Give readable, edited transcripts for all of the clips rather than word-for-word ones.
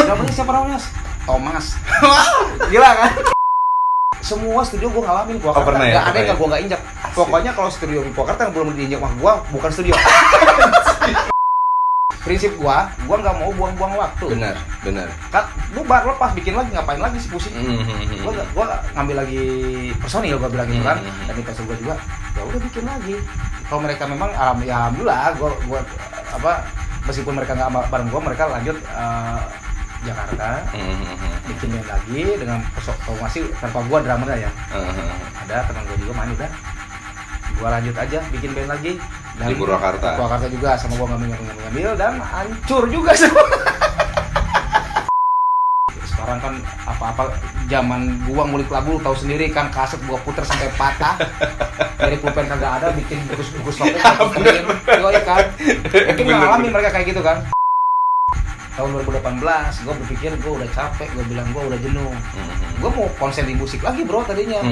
Drummernya siapa namanya? Thomas. Gila kan? Semua studio gue ngalamin Purwakarta. Pernah ya? Gak ada yang gue gak injak. Pokoknya kalau studio di Purwakarta yang belum diinjak sama gue, bukan studio. Prinsip gue nggak mau buang-buang waktu. Benar. Kan bubar lepas bikin lagi, ngapain lagi sih pusing. Gue ngambil lagi personil, gue bilang gitu kan. Dan investor gue juga, ya udah bikin lagi. Kalau mereka memang ya alhamdulillah, gue meskipun mereka nggak bareng gue, mereka lanjut Jakarta, bikin band lagi dengan formasi tanpa gue drummernya ya. Ada teman gue juga main udah. Gue lanjut aja bikin band lagi. Dan di Purwakarta. Purwakarta juga sama gue ngambil dan hancur juga semua. Sekarang kan apa-apa zaman gua ngulik lagu tahu sendiri kan, kaset gua puter sampai patah. Dari pulpen kagak ada, bikin bungkus pakai ya kan. Mungkin ngalamin mereka kayak gitu kan. Tahun 2018 gua berpikir gua udah capek, gua bilang gua udah jenuh. Gua mau konsen di musik lagi bro tadinya.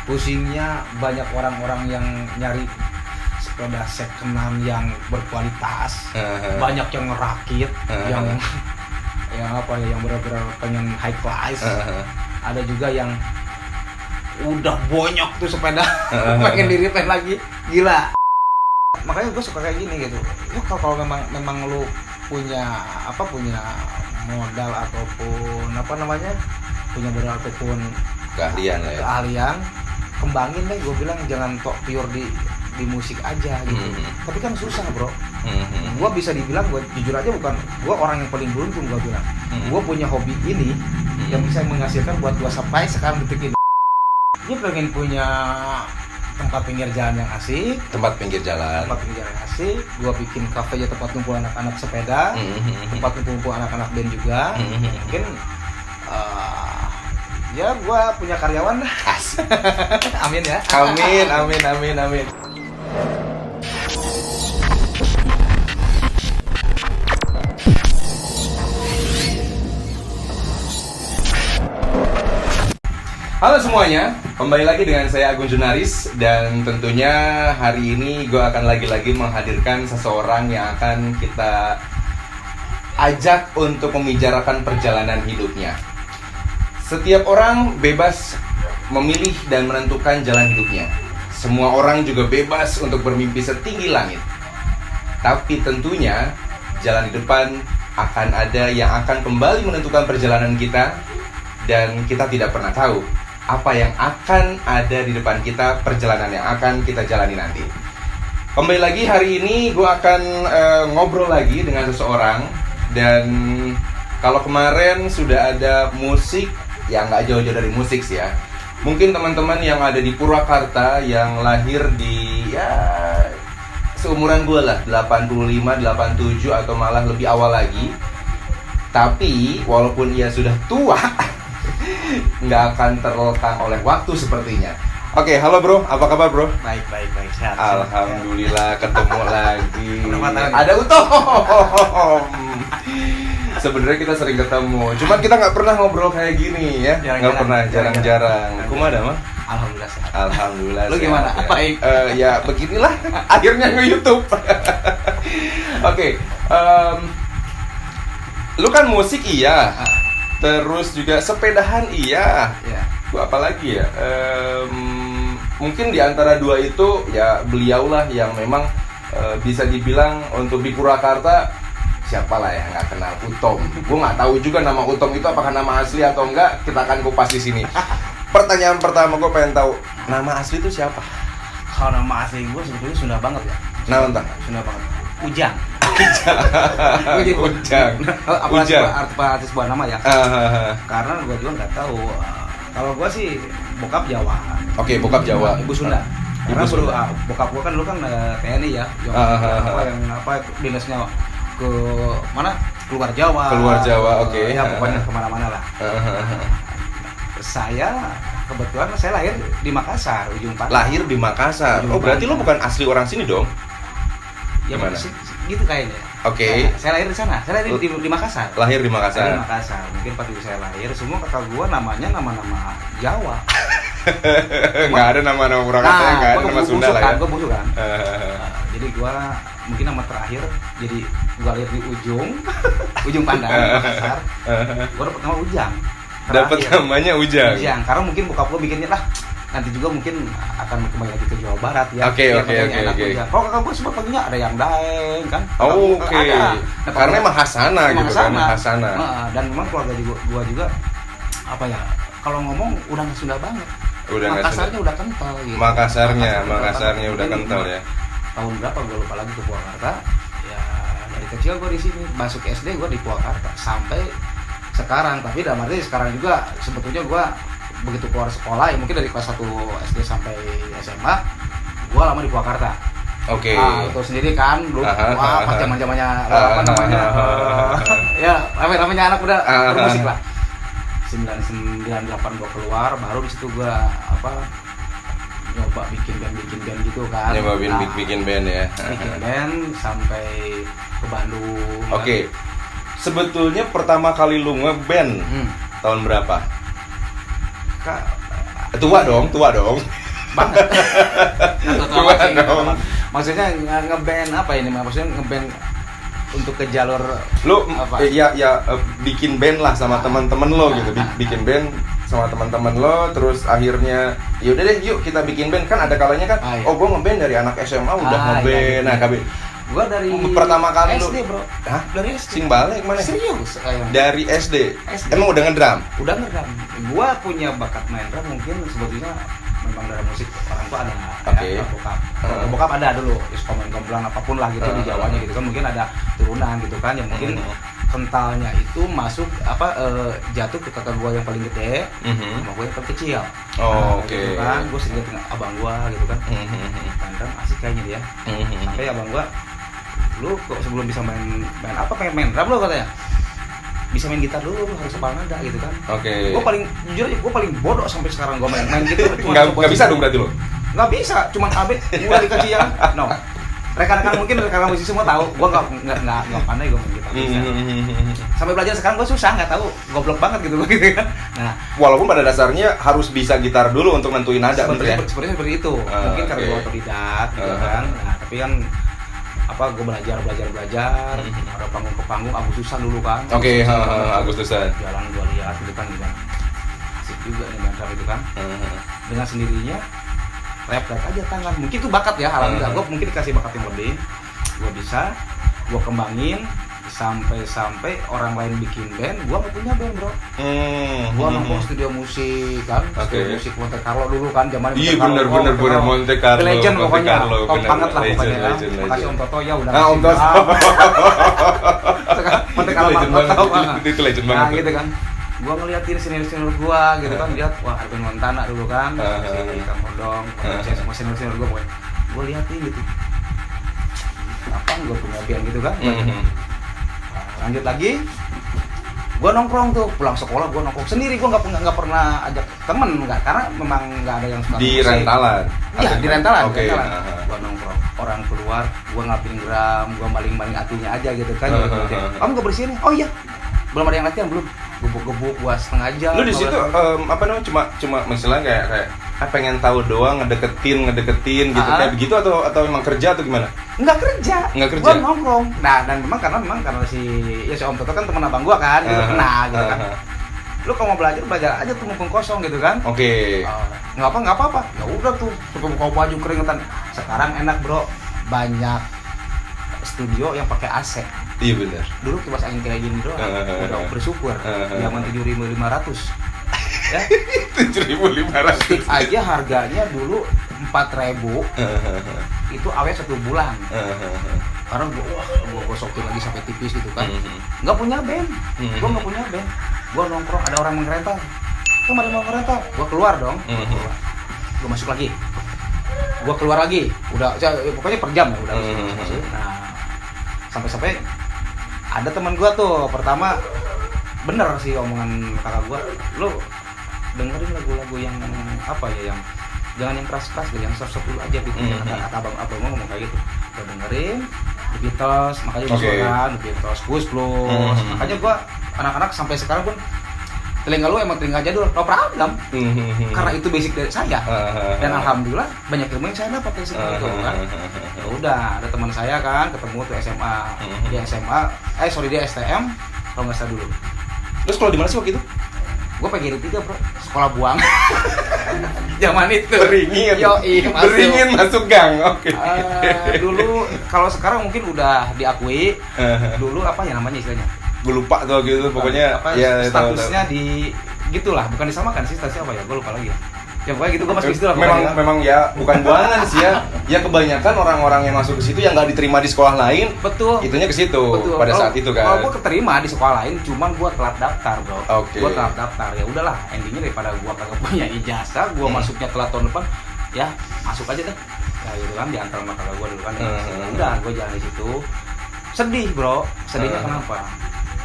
Pusingnya banyak orang-orang yang nyari sepeda second-hand yang berkualitas, banyak yang ngerakit, yang benar-benar pengen high class. Ada juga yang udah bonyok tuh sepeda, pengen di-repair lagi, gila. Makanya gue suka kayak gini gitu. Lu kalau memang lu punya modal ataupun punya modal ataupun keahlian, kembangin deh. Gue bilang jangan tok pure di musik aja gitu. Tapi kan susah bro. Gue bisa dibilang, gue jujur aja bukan gue orang yang paling beruntung. Gue bilang gue punya hobi ini yang bisa menghasilkan buat gue sampai sekarang detik ini. Gue pengen punya tempat pinggir jalan yang asik. Tempat pinggir jalan yang asik. Gue bikin kafe aja, tempat kumpul anak-anak sepeda, tempat kumpul anak-anak band juga. Mungkin ya gue punya karyawan dah. Amin ya. Amin. Halo semuanya, kembali lagi dengan saya Agung Junaris. Dan tentunya hari ini gue akan lagi-lagi menghadirkan seseorang yang akan kita ajak untuk membicarakan perjalanan hidupnya. Setiap orang bebas memilih dan menentukan jalan hidupnya. Semua orang juga bebas untuk bermimpi setinggi langit. Tapi tentunya jalan di depan akan ada yang akan kembali menentukan perjalanan kita. Dan kita tidak pernah tahu apa yang akan ada di depan kita, perjalanan yang akan kita jalani nanti. Kembali lagi hari ini gue akan ngobrol lagi dengan seseorang. Dan kalau kemarin sudah ada musik, ya nggak jauh-jauh dari musik sih ya. Mungkin teman-teman yang ada di Purwakarta yang lahir di seumuran gue lah, 85, 87 atau malah lebih awal lagi. Tapi walaupun ia sudah tua, nggak akan terlekang oleh waktu sepertinya. Oke, halo bro, apa kabar bro? Baik, sehat. Alhamdulillah ketemu lagi. Ada Ada Utom. Sebenarnya kita sering ketemu, cuman kita nggak pernah ngobrol kayak gini ya. Nggak pernah, jarang-jarang. Kumaha mah? Alhamdulillah sehat. Alhamdulillah. Lu gimana? Ya. Baik. Ya beginilah akhirnya nge-YouTube. Oke, lu kan musik iya. Terus juga sepedahan iya. Gua apa lagi ya? Mungkin di antara dua itu ya beliaulah yang memang bisa dibilang untuk di Purwakarta siapalah yang nggak kenal Utom. Gue nggak tahu juga nama Utom itu apakah nama asli atau enggak. Kita akan kupas di sini. Pertanyaan pertama gue pengen tahu nama asli itu siapa? Kalau nama asli gue sebetulnya Sunda banget ya. Nah entah. Sunda banget. Ujang. Ujang. Artis buah nama ya. Karena gue juga nggak tahu. Kalau gue sih bokap Jawa. Oke, bokap Jawa. Ibu Sunda. Karena bokap gue kan dulu kan TNI ya. Dinasnya ke mana? Keluar Jawa. Oke. Ya pokoknya kemana-mana lah. Saya kebetulan saya lahir di Makassar, ujung Pantai. Lahir di Makassar. Oh, berarti lo bukan asli orang sini dong? Ya gimana? Gitu kayaknya. Oke. Nah, saya lahir di sana. Saya lahir di Makassar. Lahir di Makassar. Lahir di Makassar. Mungkin pas itu saya lahir, semua kakak gua namanya nama-nama Jawa. Nggak ada nama-nama Purwakarta, nggak ada nama Sunda lah ya. Gue busuk kan. Jadi gua mungkin nama terakhir jadi gua lihat di ujung pandang Makassar, gua dapet nama Ujang. Dapat Terakhir. namanya Ujang. Ujang, karena mungkin bokap gua bikinnya lah nanti juga mungkin akan kembali lagi ke Jawa Barat ya. Oke, Biar oke, namanya oke, enak oke. Ujang. Kalau kakak gua sempat panggilnya ada yang Daeng kan. Oke. Ada. Nah, Karena emang Hasana gitu kan, Hasana. Dan memang keluarga gua juga apa ya? Kalau ngomong udah nggak Sunda banget. Udah nggak Makassarnya udah kental gitu. Makassarnya udah kental ya. Tahun berapa gue lupa lagi ke Purwakarta. Ya dari kecil gue di sini, masuk SD gue di Purwakarta sampai sekarang. Tapi dalam arti sekarang juga sebetulnya gue begitu keluar sekolah ya mungkin dari kelas 1 SD sampai SMA gue lama di Purwakarta. Oke. Nah, itu sendiri kan dulu pas zaman-zamannya apa namanya ya namanya anak udah bermusik lah. 98 gua keluar, baru di situ gua nyoba bikin band gitu kan. Nyoba bikin band ya. Bikin band sampai ke Bandung. Oke. Sebetulnya pertama kali lu ngeband tahun berapa? Tua dong. Banget. Tua dong. Maksudnya ngeband apa ini? Maksudnya ngeband untuk ke jalur lu apa? Bikin band lah sama teman-teman lo gitu. Bikin band sama teman-teman lo, terus akhirnya yaudah deh yuk kita bikin band. Kan ada kalanya kan iya. gue ngeband dari anak SMA udah ngeband. Nah gua dari pertama kali SD bro. Hah? Dari SD. Sing balik mana? Serius Dari SD. SD. Emang udah ngedrum? Udah ngerekam. Gua punya bakat main drum mungkin sebetulnya memang dari musik orang tua ada. Oke. Ya, bokap ada dulu, instrumen gamelan apapun lah gitu di Jawanya gitu kan mungkin ada turunan gitu kan yang mungkin kentalnya itu masuk jatuh ke kakak gua yang paling gede sama gua yang paling kecil. Oke. Gitu kan gua sering lihat abang gua gitu kan. Main drum asik kayaknya dia. Sampai abang gua, lu kok sebelum bisa main apa pengen main drum lo katanya, bisa main gitar dulu, lu harus hafal nada gitu kan. Oke. Gue paling jujur aja, gue paling bodoh sampai sekarang gue main gitar. Nggak bisa dong berarti lo? Nggak bisa, cuma AB udah dikasih yang no. Rekan-rekan mungkin rekan musisi semua tahu, gue nggak pandai gue main gitar. Sampai belajar sekarang gue susah, nggak tahu, goblok banget gitu kan. Nah, walaupun pada dasarnya harus bisa gitar dulu untuk nentuin nada, seperti itu. Mungkin karena oke. gue otodidak gitu kan. Nah, tapi kan gue belajar ada panggung ke panggung Agustusan dulu kan. Oke, Agustusan jalan gue lihat gitu kan gimana asik juga nih main drum itu kan. Dengan sendirinya rap aja tangan mungkin itu bakat ya alhamdulillah. Gue mungkin dikasih bakat yang lebih, gue bisa gue kembangin sampai orang lain bikin band, gue nggak punya band bro. Gue nongkrong studio musik kan, studio musik Monte Carlo dulu kan zaman iya bener Monte Carlo, legend pokoknya, top banget lah legend, pokoknya. Legend. Makasih Om Toto ya udah Om Toto Monte Carlo itu legend banget. Nah gitu kan, gue ngeliatin senior gue gitu kan, lihat wah Arben Montana dulu kan, si Kang Hodong, semua senior gue pokoknya, gue liatin gitu, apa gue punya band gitu kan. Lanjut lagi, gue nongkrong tuh pulang sekolah, gue nongkrong sendiri, gue nggak pernah ajak temen, nggak, karena memang nggak ada yang suka di rentalan. Iya di rentalan. Oke. Gue nongkrong, orang keluar, gue ngapin drum, gue maling hatinya aja gitu kan. Kamu gak bersihin? Oh iya, belum ada yang latihan belum. Gebuk gua setengah jam. Lu di situ cuma misalnya kayak pengen tahu doang ngedeketin gitu kayak begitu atau emang kerja atau gimana? Enggak kerja. Gua nongkrong. Nah, dan memang karena si Om Toto kan teman abang gua kan, gitu kenal gitu kan. Lu kalau mau belajar aja tuh mumpung kosong gitu kan. Oke. Nggak apa-apa. Ya udah tuh, sampai buka baju keringetan. Sekarang enak, Bro. Banyak studio yang pakai AC. Iya benar. Dulu kipas angin kayak gini doang, udah bersyukur. Zaman 7.500 ya. 7.500 Stick aja harganya dulu 4.000. Itu awet 1 bulan. Karena gua gosokin lagi sampai tipis gitu kan. Nggak punya band. Gua nggak punya band. Gua nongkrong ada orang ngerental. Kemarin mau ngerental, gua keluar dong. Gua masuk lagi. Gua keluar lagi. Udah pokoknya per jam ya udah. Nah, sampai ada teman gua tuh pertama bener sih omongan kakak gua, lu dengerin lagu-lagu yang apa ya, yang jangan yang keras-keras, yang soft-soft dulu aja gitu. Kata abang ngomong kayak gitu. Gua dengerin The Beatles, makanya gua suka The Beatles, Blues. Makanya gua anak-anak sampai sekarang pun telinga lu emang telinga jadul, no problem. Karena itu basic dari saya. Dan alhamdulillah banyak ilmu yang saya dapat dari situ itu kan. Ya udah, ada teman saya kan ketemu tuh SMA. Dia SMA, dia STM kalau nggak salah dulu. Terus kalau di mana sih waktu itu? Gue PGRI 3 bro, sekolah buang. Zaman itu. Beringin masuk gang. Oke. Dulu kalau sekarang mungkin udah diakui. Dulu apa ya namanya istilahnya? Gue lupa tuh gitu, pokoknya apa, ya statusnya di gitulah, bukan disamakan sih statusnya apa ya? Gue lupa lagi. Ya pokoknya gitu, gue masuk ke situ lah. Memang ya bukan buangan sih ya. Ya kebanyakan orang-orang yang masuk ke situ yang nggak diterima di sekolah lain. Betul. Itunya ke situ pada saat itu kan. Kalau gue keterima di sekolah lain, cuman gue telat daftar bro. Oke. Gue telat daftar, ya udahlah. Endingnya daripada gue kagak punya ijazah, gue masuknya telat tahun depan, ya masuk aja deh. Ya gitu kan, di antara kakak gue dulu kan. Udah, gue jalan di situ. Sedih bro. Sedihnya kenapa?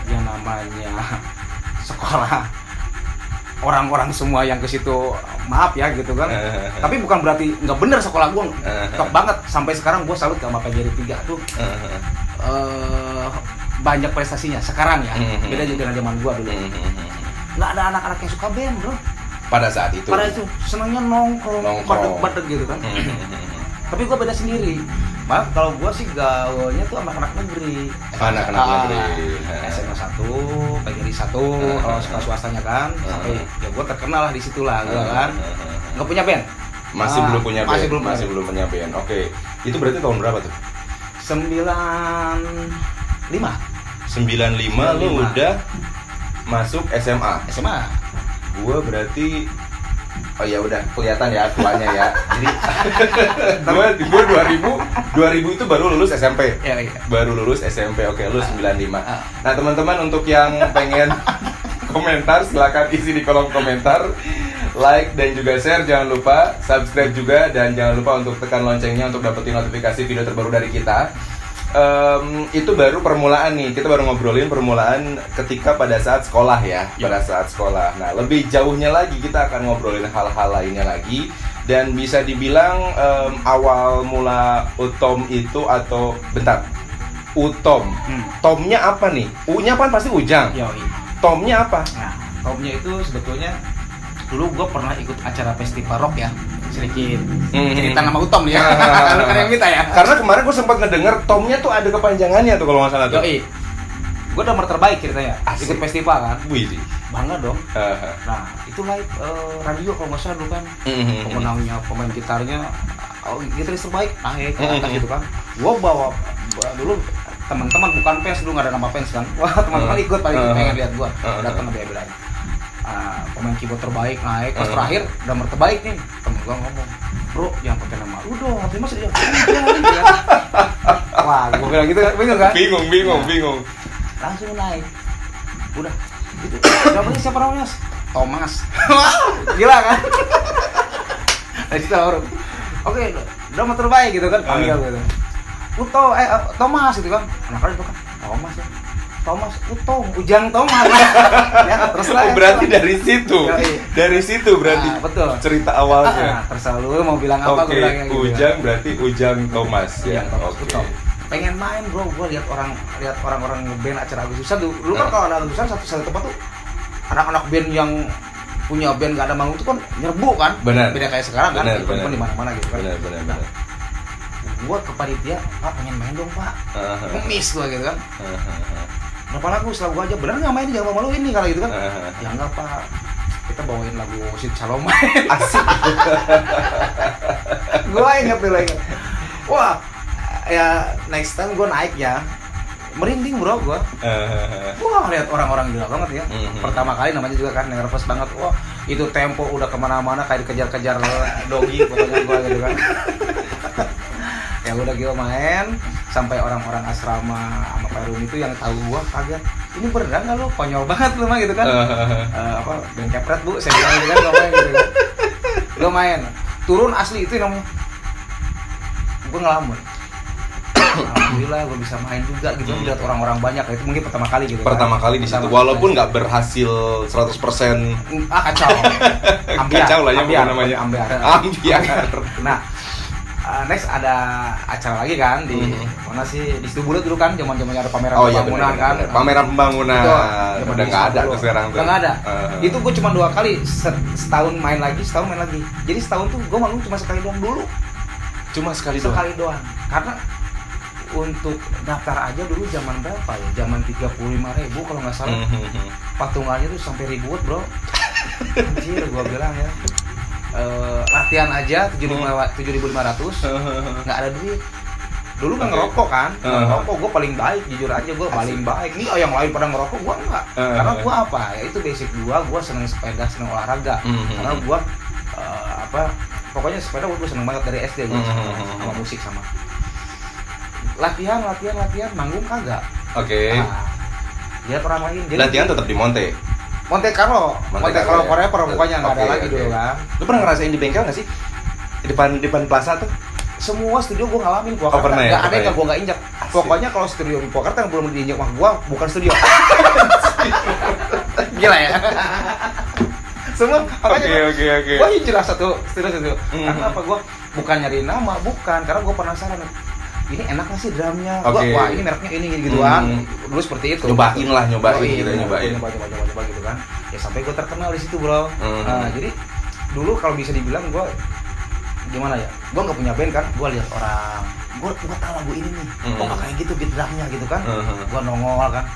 Yang namanya sekolah, orang-orang semua yang ke situ maaf ya gitu kan. Tapi bukan berarti nggak bener sekolah gue, top banget. Sampai sekarang gue salut sama PGRI 3 tuh. Banyak prestasinya sekarang ya. Beda juga dengan zaman gue dulu. Nggak ada anak-anak yang suka band bro. Pada saat itu. Pada itu senangnya nongkrong. Badek-badek gitu kan. Tapi gue beda sendiri. Malah kalau gue sih gaulnya tuh sama anak negeri. Anak-anak negeri. SMA 1, PGRI 1, kalau sekolah swastanya kan. Sampai ya gue terkenal lah di situ lah gue kan. Nggak punya band. Masih belum punya band. Masih belum punya band. Oke. Itu berarti tahun berapa tuh? 95 lu udah masuk SMA. Gue berarti oh ya udah kelihatan ya tuanya ya. Jadi gue 2000 itu baru lulus SMP. Iya. Baru lulus SMP. Oke, lu 95. Nah, teman-teman untuk yang pengen komentar silakan isi di kolom komentar. Like dan juga share, jangan lupa subscribe juga dan jangan lupa untuk tekan loncengnya untuk dapetin notifikasi video terbaru dari kita. Itu baru permulaan nih, kita baru ngobrolin permulaan ketika pada saat sekolah ya, pada saat sekolah. Nah, lebih jauhnya lagi kita akan ngobrolin hal-hal lainnya lagi. Dan bisa dibilang awal mula Utom itu atau bentar, Utom, Tomnya apa nih? U-nya kan pasti Ujang. Tomnya apa? Nah, Tomnya itu sebetulnya dulu gue pernah ikut acara festival rock ya, sedikit cerita nama Utom nih ya. Kalau kan yang minta ya. Karena kemarin gue sempat ngedenger Tomnya tuh ada kepanjangannya tuh kalau nggak salah tuh. Gue nomor terbaik ceritanya. Ikut festival kan. Wih, bangga dong. Nah itu live radio kalau nggak salah dulu kan. Pemenangnya, pemain gitarnya, gitaris terbaik naik ke atas gitu kan. Gue bawa dulu teman-teman, bukan fans dulu, nggak ada nama fans kan. Wah teman-teman ikut paling pengen lihat gue. Datang ke bela. Pemain keyboard terbaik naik, pas terakhir drummer terbaik nih, temen gue ngomong, bro jangan pakai nama lu dong, nanti masa dia ya. Wah gue bilang gitu, bingung kan? Bingung Langsung naik, udah itu drummernya siapa namanya? Thomas. Gila kan? Dari situ orang, oke drummer terbaik gitu kan, panggil gitu. Thomas gitu kan, anak-anak itu kan Thomas, Ujang Thomas. Ya, terserah. Berarti dari situ berarti. Betul. Cerita awalnya. Terserah lu mau bilang apa gue bilang gitu. Ujang berarti Ujang Thomas ya. Oke. Pengen main bro, gue lihat orang-orang ngeband acara Agustusan dulu kan kalau ada Agustusan satu tempat tuh anak-anak band yang punya band gak ada manggung tuh kan nyerbu kan. Benar. Beda kayak sekarang kan, ikut di mana-mana gitu kan. Benar. Gue ke panitia, Pak pengen main dong Pak. Ngemis gue gitu kan. Berapa lagu setelah gue aja, bener nggak main, jangan malu ini kalau gitu kan. Ya enggak Pak, kita bawain lagu Sid Saloma. Asik. Gue inget. Wah, ya next time gue naik ya, merinding bro gue. Wah lihat orang-orang gila banget ya. Pertama kali namanya juga kan nervous banget. Wah itu tempo udah kemana-mana kayak dikejar-kejar doggy pokoknya gue gitu kan. Ya udah gue main sampai orang-orang asrama sama Pak Rumi itu yang tahu gua kaget. Ini beneran nggak lo? Konyol banget lu mah gitu kan. Band kepret bu, saya bilang gitu kan, gue main gitu kan. Gue main, turun asli itu namanya. Gue ngelamun. Alhamdulillah gue bisa main juga gitu. Lihat orang-orang banyak, itu mungkin pertama kali gitu. Pertama kali di situ, walaupun nggak berhasil 100%. Kacau. Kacau lah ya bukan namanya. Ambiar. Nah, next ada acara lagi kan di mana sih, di Situ Bulut dulu kan, zaman-zamannya ada pameran Oh iya pembangunan benar. kan. Pameran pembangunan. Itu, Udah nggak ada tuh sekarang tuh. Udah nggak ada. Uh-huh. Itu gue cuma 2 kali, setahun main lagi. Jadi setahun tuh gue manggung cuma sekali doang dulu. Cuma sekali doang. Sekali doang. Karena untuk daftar aja dulu zaman berapa ya? Zaman 35.000 kalau nggak salah. Patungannya tuh sampai ribuan, bro. Anjir, gue bilang ya. Latihan aja 7.500, nggak ada duit. Dulu kan ngerokok kan, ngerokok gue paling baik, jujur aja gue paling baik. Nih yang lain pada ngerokok, gue enggak. Karena gue apa? Ya itu basic gue seneng sepeda, seneng olahraga. Karena gue pokoknya sepeda gue seneng banget dari SD gue, sama musik sama. Latihan, manggung kagak. Oke. Nah, dia pernah main. Latihan tetap di Monte Carlo forever pokoknya nggak ada lagi oke. dulu kan. Lu pernah ngerasain di bengkel nggak sih? Di depan plaza tuh? Semua studio gue ngalamin, Purwakarta. Pernah ya? Nggak ada Pernah yang ya? gue nggak injak. Pokoknya kalau studio di Purwakarta yang belum diinjak sama gue bukan studio. Gila ya. Semua makanya Oke. gue hijrah satu studio. Karena apa? Gue bukan nyari nama, bukan. Karena gue penasaran. Ini enak nggak sih drumnya? Oke. Wah ini mereknya ini gituan. Dulu seperti itu. Nyobain Nyobain gitu kan. Ya sampai gue terkenal di situ, bro. Nah, jadi dulu kalau bisa dibilang gue gimana ya? Gue nggak punya band kan. Gue lihat orang. Gue tahu lagu ini nih. Kok nggak kayak gitu beat drumnya gitu kan? Gue nongol kan.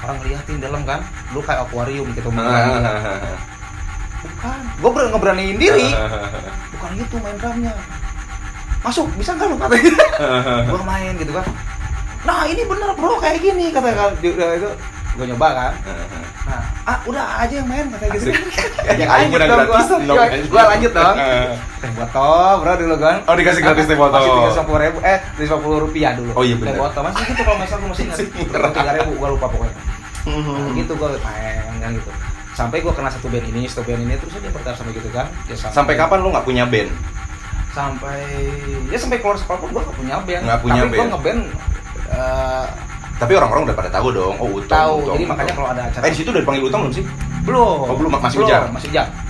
Orang ngeliatin dalam kan. Lu kayak akuarium gitu main. Bukan. Gue ngeberaniin diri. Bukan gitu main drumnya. Masuk, bisa nggak lu katanya? Gue main gitu kan. Nah ini bener bro kayak gini kata itu. Gue nyoba kan. Nah, udah aja yang main kata gitu. Yang lanjut dong Gue lanjut dong. Teh botol bro dulu kan. Oh dikasih gratis teh botol. Masih 50.000 rupiah dulu. Oh iya benar. Teh botol masih gitu kalau nggak salah gue masih ingat. 3.000 gue lupa pokoknya. Nah, gitu gue main kan gitu. Sampai gue kenal satu band ini terus aja bertahan sampai gitu kan. Ya, sampai kapan lu nggak punya band? Sampai keluar sekolah pun gue gak punya band. Tapi gue ngeband. Tapi orang-orang udah pada tahu dong. Oh Utong. Tahu. Jadi makanya kalau ada acara. Di situ udah dipanggil Utong belum sih? Belum. Oh belum, masih Ujang.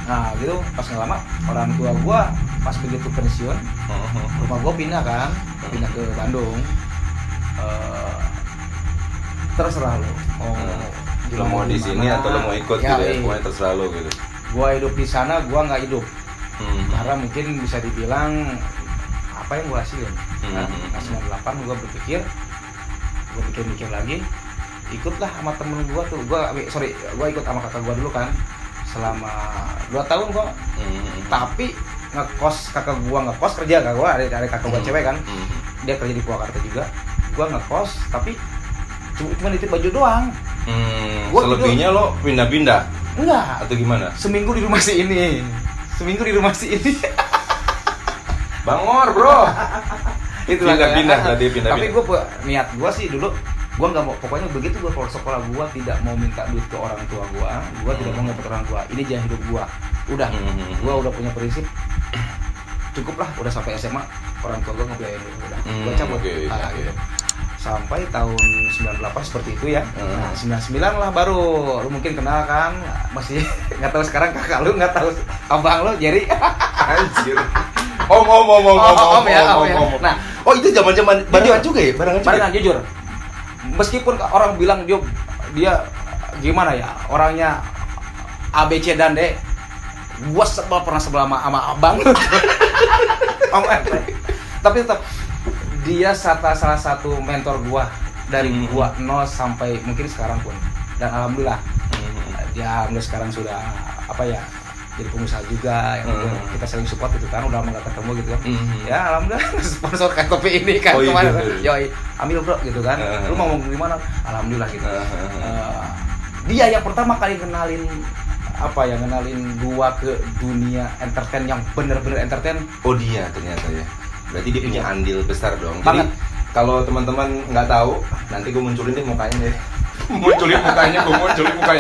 Nah gitu pas nggak lama orang tua gue pas begitu pensiun, rumah gue pindah ke Bandung. Terserah lo. Lo mau di sini atau lo mau ikut gitu ya? Pokoknya terserah lo gitu. Gue hidup di sana, gue nggak hidup. Karena mungkin bisa dibilang apa yang gue hasilin. Nah 98 gue pikir lagi, ikutlah sama temen gue tuh. Gue ikut sama kakak gue dulu kan selama 2 tahun gue. Tapi kakak gue kerja, kakak gue ada kakak gue cewek kan, dia kerja di Purwakarta juga. Gue ngekos tapi cuma nitip baju doang. Selebihnya lo pindah-pindah? Enggak. Atau gimana? Seminggu di rumah si ini. Bangor bro. Itu pindah. Tapi gue niat gue sih dulu, gue nggak mau, pokoknya begitu gue keluar sekolah gue tidak mau minta duit ke orang tua gue tidak mau ngepet orang tua. Ini jalan hidup gue. Udah, gue udah punya prinsip. Cukup lah, udah sampai SMA orang tua gue ngebiayain udah. Gue cabut. Gitu. Sampai tahun 98 seperti itu ya. Nah, 99 lah baru lu mungkin kenal kan, masih nggak tahu sekarang kakak lu, nggak tahu abang lu jadi anjir. Om ya. Nah, itu zaman-zaman barengan juga ya? Barengan jujur. Meskipun orang bilang dia gimana ya, orangnya A B C dan D, gua pernah sebel sama abang. Om tapi tetap dia salah satu mentor gua dari gua 0 sampai mungkin sekarang pun. Dan alhamdulillah dia sekarang sudah jadi pengusaha juga yang kita saling support gitu kan, udah lama gak ketemu gitu kan. Ya alhamdulillah sponsor kayak topi ini kan kemarin. Yoi, ambil bro gitu kan. Lu mau ngomong gimana? Alhamdulillah gitu. Dia yang pertama kali kenalin gua ke dunia entertain yang bener-bener entertain. Oh dia ternyata ya. Berarti dia punya andil besar dong. Banget. Jadi kalau teman-teman nggak tahu, nanti gue munculin deh mukanya deh. munculin mukanya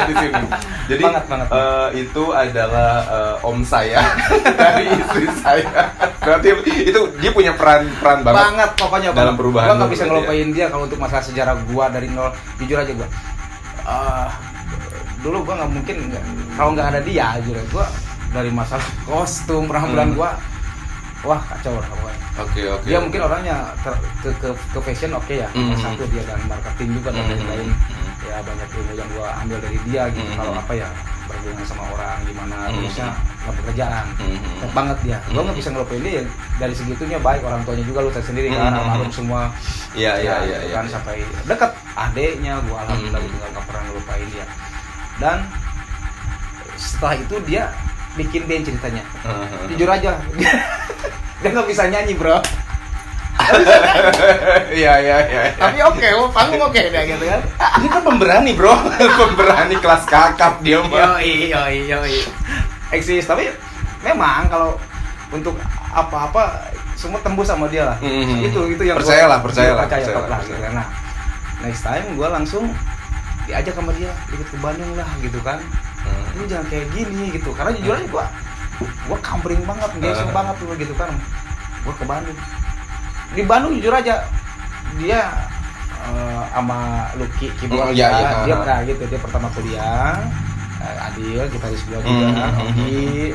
di sini. Jadi banget. Itu adalah om saya dari istri saya. Berarti itu dia punya peran banget pokoknya dalam perubahan. Gua nggak bisa ngelupain dia kalau untuk masalah sejarah gua dari nol. Jujur aja gua. Dulu gua nggak mungkin kalau nggak ada dia, jujur gua dari masalah kostum penampilan gua wah kacau lah pokoknya. Oke. Dia mungkin orangnya ke fashion oke ya. Satu dia dan marketing juga dan lain-lain. Ya banyak ilmu yang gua ambil dari dia gitu. Kalau apa ya berhubungan sama orang gimana terusnya pekerjaan. Top banget dia. Gua nggak bisa ngelupain dia ya. Dari segitunya baik, orang tuanya juga lu tahu sendiri kan, almarhum semua. Iya. Kan sampai dekat adeknya gua alhamdulillah gitu nggak pernah ngelupain dia. Dan setelah itu dia bikin band ceritanya. Jujur aja. Dia nggak bisa nyanyi, Bro. Iya. Tapi oke, panggung oke dia gitu kan. Ini kan pemberani, Bro. Pemberani kelas kakap dia mah. Yoi. Eksis, tapi memang kalau untuk apa-apa semua tembus sama dia lah. Itu yang percaya percaya lah. gitu kan. Nah, next time gua langsung diajak sama dia ikut ke Bandung lah gitu kan. Lu jangan kayak gini gitu. Karena jujur aja gua kampring banget, gesek banget tuh gitu kan. Gua ke Bandung. Di Bandung jujur aja dia sama Lucky keyboard dia pernah gitu, dia pertama kuliah. Adil gitaris gua juga. Oki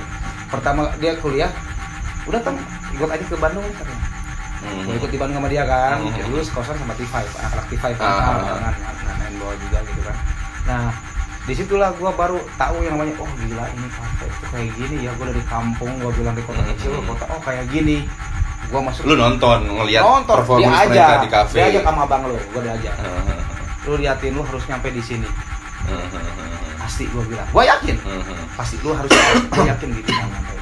pertama dia kuliah udah ikut aja ke Bandung katanya. Gua ikut di Bandung sama dia kan. Jadi dulu kosan sama T5, anak-anak T5 kan main bola juga gitu kan. Nah, disitulah gua baru tahu yang namanya gila ini kafe itu kayak gini ya. Gua dari kampung, gua bilang di kota kecil, kota kayak gini. Gua masuk lu ngelihat performance mereka di kafe. Dia ajak sama abang lu, gua diajak. Lu liatin, lu harus nyampe di sini. Pasti gua bilang, gua yakin. Pasti lu harus yakin gitu nyampe.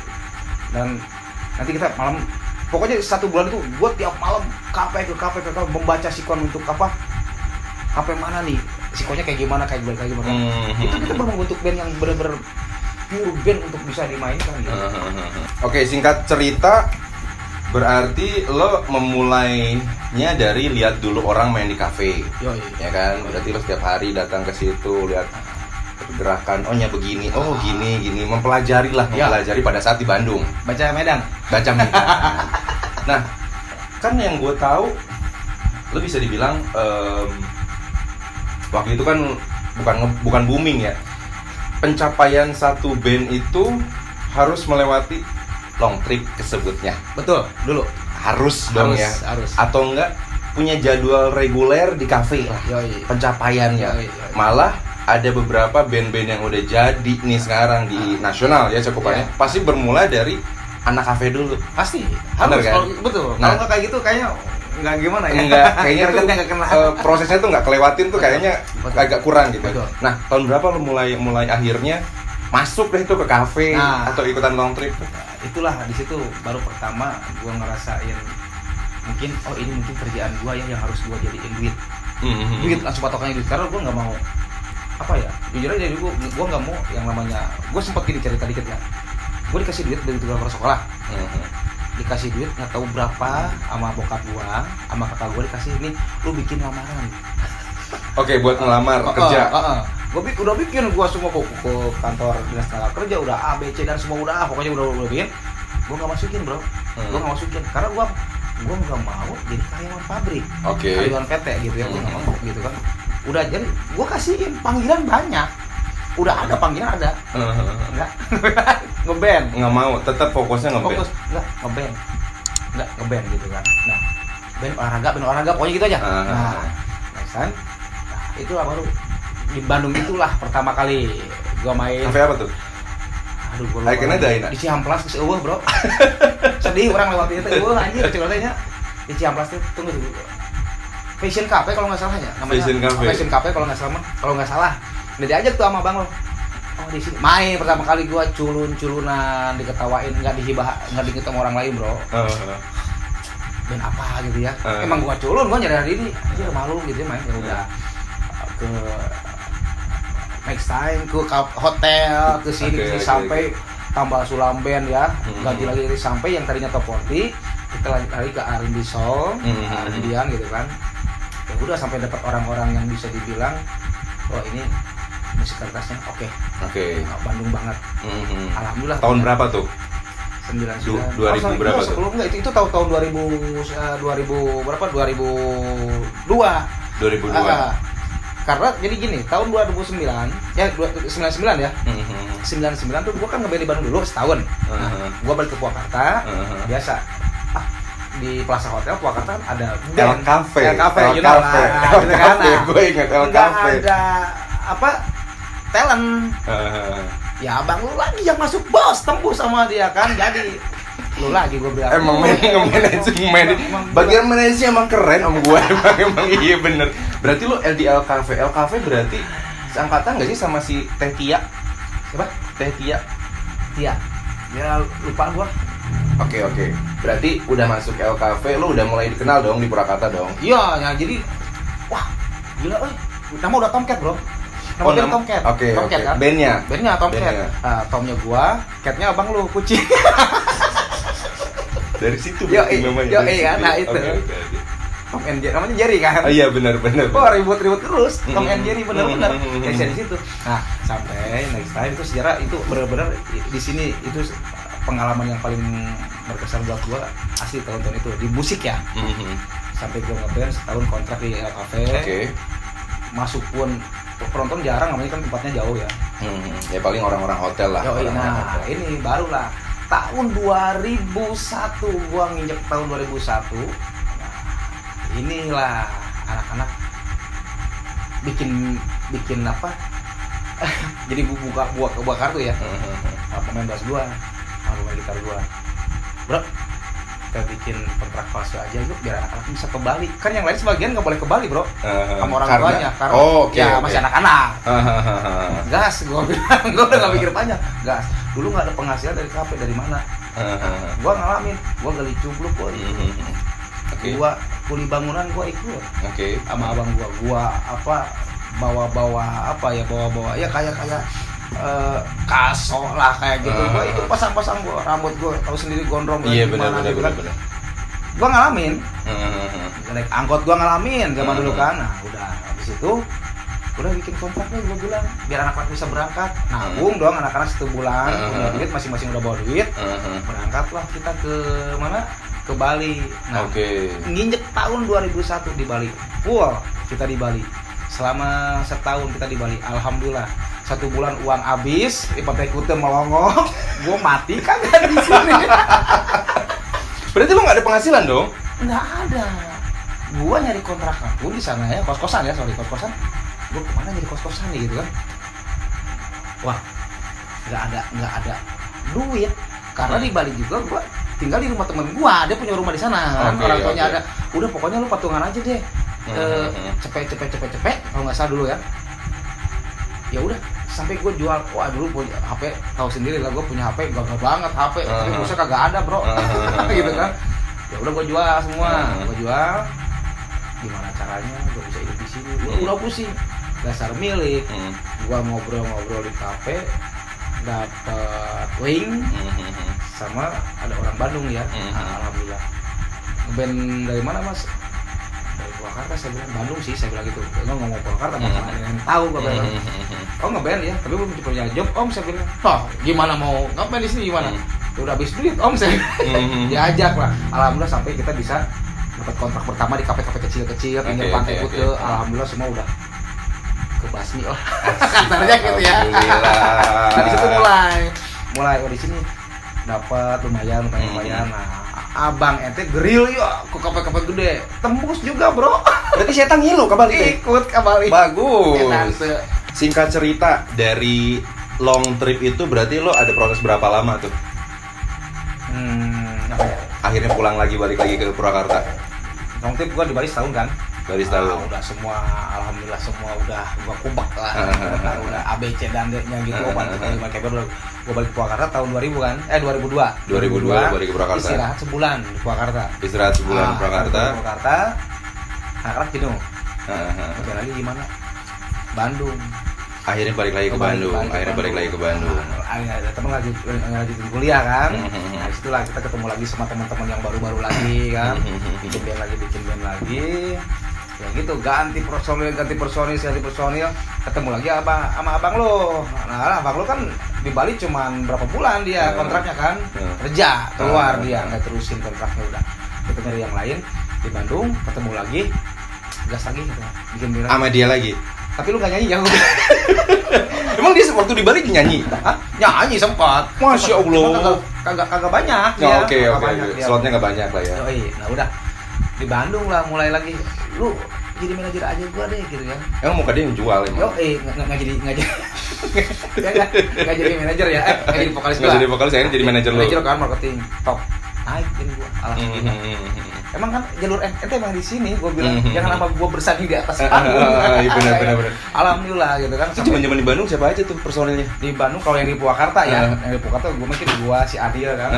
Dan nanti kita malam, pokoknya 1 bulan itu gua tiap malam kafe membaca sikon untuk apa? Kafe mana nih? Sikonnya kayak gimana, kayak gimana. Itu kita baru membentuk band yang benar-benar pure band untuk bisa dimainkan gitu. Oke, singkat cerita berarti lo memulainya dari lihat dulu orang main di kafe. Ya kan? Berarti lo setiap hari datang ke situ lihat gerakan, begini, gini, mempelajari pada saat di Bandung. Baca Medan. Nah, kan yang gue tahu lo bisa dibilang waktu itu kan bukan booming ya. Pencapaian satu band itu harus melewati long trip kesebutnya. Betul, dulu. Harus dong ya. Harus. Atau enggak punya jadwal reguler di kafe lah. Pencapaiannya. Malah ada beberapa band-band yang udah jadi nih sekarang di nasional ya cakupannya. Pasti bermula dari anak kafe dulu. Pasti. Harus kan? Betul. Kalau nggak kayak gitu kayaknya nggak gimana ya? Enggak, kayaknya tuh prosesnya tuh nggak kelewatin tuh kayaknya agak kurang gitu. Betul. Nah, tahun berapa lo mulai akhirnya masuk deh tuh ke kafe atau ikutan long trip tuh? Itulah di situ baru pertama gua ngerasain mungkin ini mungkin kerjaan gua yang harus gua jadiin duit. Duit langsung patokannya duit. Karena gua nggak mau apa ya? Jujur aja dulu gua nggak mau yang namanya gua sempat gini cerita dikit ya. Gua dikasih duit dari tukang sekolah. Dikasih duit nggak tahu berapa sama bokap gua, sama kakak gua dikasih ini lu bikin lamaran. Oke, buat ngelamar kerja. Gua udah bikin gua semua ke kantor dinas tenaga kerja udah A B C dan semua udah pokoknya udah bikin. Gua nggak masukin, Bro. Gua nggak masukin karena gua nggak mau jadi karyawan pabrik. Karyawan PT gitu ya, gua nggak mau gitu kan. Udah jadi gua kasihin panggilan banyak. Udah ada panggilan ada. Enggak. Ngeband. Nggak mau, tetap fokusnya ngeband. Fokus enggak ngeband. Enggak ngeband gitu kan. Nah, band olahraga pokoknya gitu aja. Nah, itulah baru di Bandung itulah pertama kali gua main. Kafe apa tuh? Aduh, gua lupa. Di Ciamplas ke eueuh, Bro. Sedih orang lewat itu eueuh anjir ceritanya. Di Ciamplas tuh tunggu. Fashion Cafe kalau enggak salah ya namanya. Fashion Cafe kalau enggak salah. Udah diajak tuh sama Bang lo. Di sini main pertama kali gua culun-culunan diketawain enggak dikit sama orang lain, Bro. Band apa gitu ya. Emang gua culun, gua nyadar ini anjir malu gitu ya main ya udah ke next time ke hotel ke sini sampai tambah sulam band ya. Ganti lagi sampai yang tadinya top 40 kita lanjut lagi ke R&B soul, R&B-an gitu kan. Ya udah sampai dapat orang-orang yang bisa dibilang ini musikalitasnya oke. Bandung banget. Alhamdulillah. Tahun berapa tuh? 99. 2000 berapa tuh? Sebelum enggak itu tahun 2000 berapa? 2002. karena jadi gini, tahun 2009 ya 99 ya. 99 tuh gua kan ngeband di Bandung dulu setahun. Nah, gua balik ke Purwakarta. Biasa di Plaza Hotel Purwakarta kan ada El Cafe, you know lah, gitu kan. gue ingat El Nggak Cafe. ada apa talent. Ya abang lu lagi yang masuk bos, tembus sama dia kan. Jadi lu lagi gue bilang. Emang bagian manajemen emang keren om gue. emang iya bener. Berarti lu di El Cafe. El Cafe berarti seangkatan nggak sih sama si Teh Tia? Siapa? Teh Tia. Tia. Ya lupa gua. Oke. Berarti udah masuk El Cafe, lu udah mulai dikenal dong di Purwakarta dong. Iya, ya jadi wah, gila euy. Nama udah Tomcat, Bro. Nama band Tomcat. Oke. Tomcat kan? Bandnya Tomcat. Bandnya. Tomnya gua, catnya abang lu, kucing. Dari situ Yoi, namanya. yoi, Dari situ. kan, nah itu. Oke. Tom and Jerry, namanya Jerry kan? Oh iya benar. Oh ribut-ribut terus, Tom and Jerry bener-bener. Mm-hmm. Kayak di situ. Nah sampai next time itu sejarah itu bener-bener di sini itu pengalaman yang paling berkesan buat gua asli tahun-tahun itu di musik ya. Sampai gua ngeband setahun kontrak di El Cafe. Oke. Masuk pun penonton jarang, namanya kan tempatnya jauh ya. Ya paling orang-orang hotel lah. Yoi, orang-orang nah hotel. ini barulah tahun 2001 gua nginjek tahun 2001. Nah, inilah anak-anak bikin apa? Jadi buka kartu ya. Pemain bass gua, pemain gitar gua. Bro, kita bikin kontrak palsu aja yuk biar anak-anak bisa ke Bali. Kan yang lain sebagian nggak boleh ke Bali, Bro. Sama orang tuanya karena masih anak-anak. Gas, gua bilang, gua udah nggak mikir panjang. Gas. Dulu nggak ada penghasilan dari kafe, dari mana? Gua ngalamin, gua gali cubluk, boy. Gua kuli bangunan gua ikut. Sama abang gua apa bawa-bawa ya kayak kaso lah kayak gitu. Gua itu pasang-pasang gua rambut gua tahu sendiri gondrong Benar. Gua ngalamin. Naik angkot gua ngalamin zaman dulu kan. Nah, udah habis itu udah bikin kontraknya gua bilang biar anak-anak bisa berangkat. Nabung dong anak-anak 1 bulan, punya duit masing-masing udah bawa duit. Berangkatlah kita ke mana? Ke Bali. Nah, nginjek tahun 2001 di Bali. Full kita di Bali. Selama setahun kita di Bali. Alhamdulillah. 1 bulan uang habis, ibaratnya kute melongok, gue mati kagak di sini. Berarti lo nggak ada penghasilan dong? Nggak ada. Gue nyari kontrakan pun di sana ya, kos-kosan ya, kos-kosan. Gue kemana nyari kos-kosan nih gitu kan? Wah, nggak ada duit. Karena di Bali juga gue tinggal di rumah temen gue, dia punya rumah di sana. Orang tuanya ada. Udah pokoknya lu patungan aja deh. Cepet kalau nggak salah dulu ya. Ya udah sampai gue jual, wah dulu punya HP, tahu sendiri lah gue punya HP bangga banget HP, tapi pulsa kagak ada bro, gitu kan. Ya udah gue jual semua, gimana caranya gue bisa hidup di sini, udah pusing, dasar milik, gue ngobrol di kafe, dapet wing, sama ada orang Bandung ya, alhamdulillah. Ngeband dari mana mas? Dari Purwakarta, saya bilang Bandung sih, saya bilang gitu. Gue ngomong Purwakarta, makanya yang tahu gue bilang. Oh ngeband ya, tapi belum punya job om, saya bilang. Oh gimana mau ngeband di sini gimana? Udah habis duit om, saya diajak lah. Alhamdulillah sampai kita bisa dapat kontrak pertama di kafe-kafe kecil-kecil, pinggir pantai Kuta. Alhamdulillah semua udah kebasmi lah. Kasarnya gitu ya. Nah di situ mulai di sini dapat lumayan. Nah, abang ente grill yuk ke kafe-kafe gede, tembus juga bro. Berarti setan ngilu ke Bali. Ikut ke Bali. Bagus. Singkat cerita, dari long trip itu berarti lo ada proses berapa lama tuh? Apa ya? Akhirnya pulang lagi, balik lagi ke Purwakarta. Long trip gua di Bali setahun kan. Bali setahun. Udah semua, alhamdulillah semua udah gua kubak lah. Udah ABC dan D-nya gitu. Gua balik ke Purwakarta tahun 2000 kan? 2002 balik ke Purwakarta. Istirahat sebulan di Purwakarta. Di Purwakarta. Anak-anak jenuh. Oke lagi gimana? Bandung. Akhirnya balik lagi ke Bandung. Ada teman lagi lanjutin kuliah kan. Nah, disitulah kita ketemu lagi sama teman-teman yang baru-baru lagi kan. Bikin band lagi. Ya gitu, ganti personil, ketemu lagi sama abang lo. Nah, abang lo kan di Bali cuman berapa bulan dia kontraknya kan. Kerja, keluar dia, nggak terusin kontraknya udah. Kita nyari yang lain di Bandung, ketemu lagi. Gas lagi gitu. Bikin band sama dia lagi. Tapi lu nggak nyanyi ya? Emang dia waktu di Bali nyanyi? Hah? Nyanyi sempat. Masya Allah. Kagak banyak. Oh, dia. oke. Slotnya nggak banyak lah ya. Yoi. Nah udah di Bandung lah mulai lagi. Lu jadi manajer aja gua deh gitu ya. Emang muka dia yang jual emang? Nggak jadi nggak jadi manajer ya. Nggak jadi vokalis Nggak gua. jadi vokalis, akhirnya jadi manajer lu. Manajer kan marketing top. Naik jadi gua. Alhamdulillah. Emang kan jalur ente emang di sini gua bilang jangan sama gua bersanding di atas panggung. Iya benar. Alhamdulillah gitu kan. Itu zaman di Bandung siapa aja tuh personilnya? Di Bandung kalau yang di Purwakarta ya, yang di Purwakarta gue mungkin gua si Adil kan,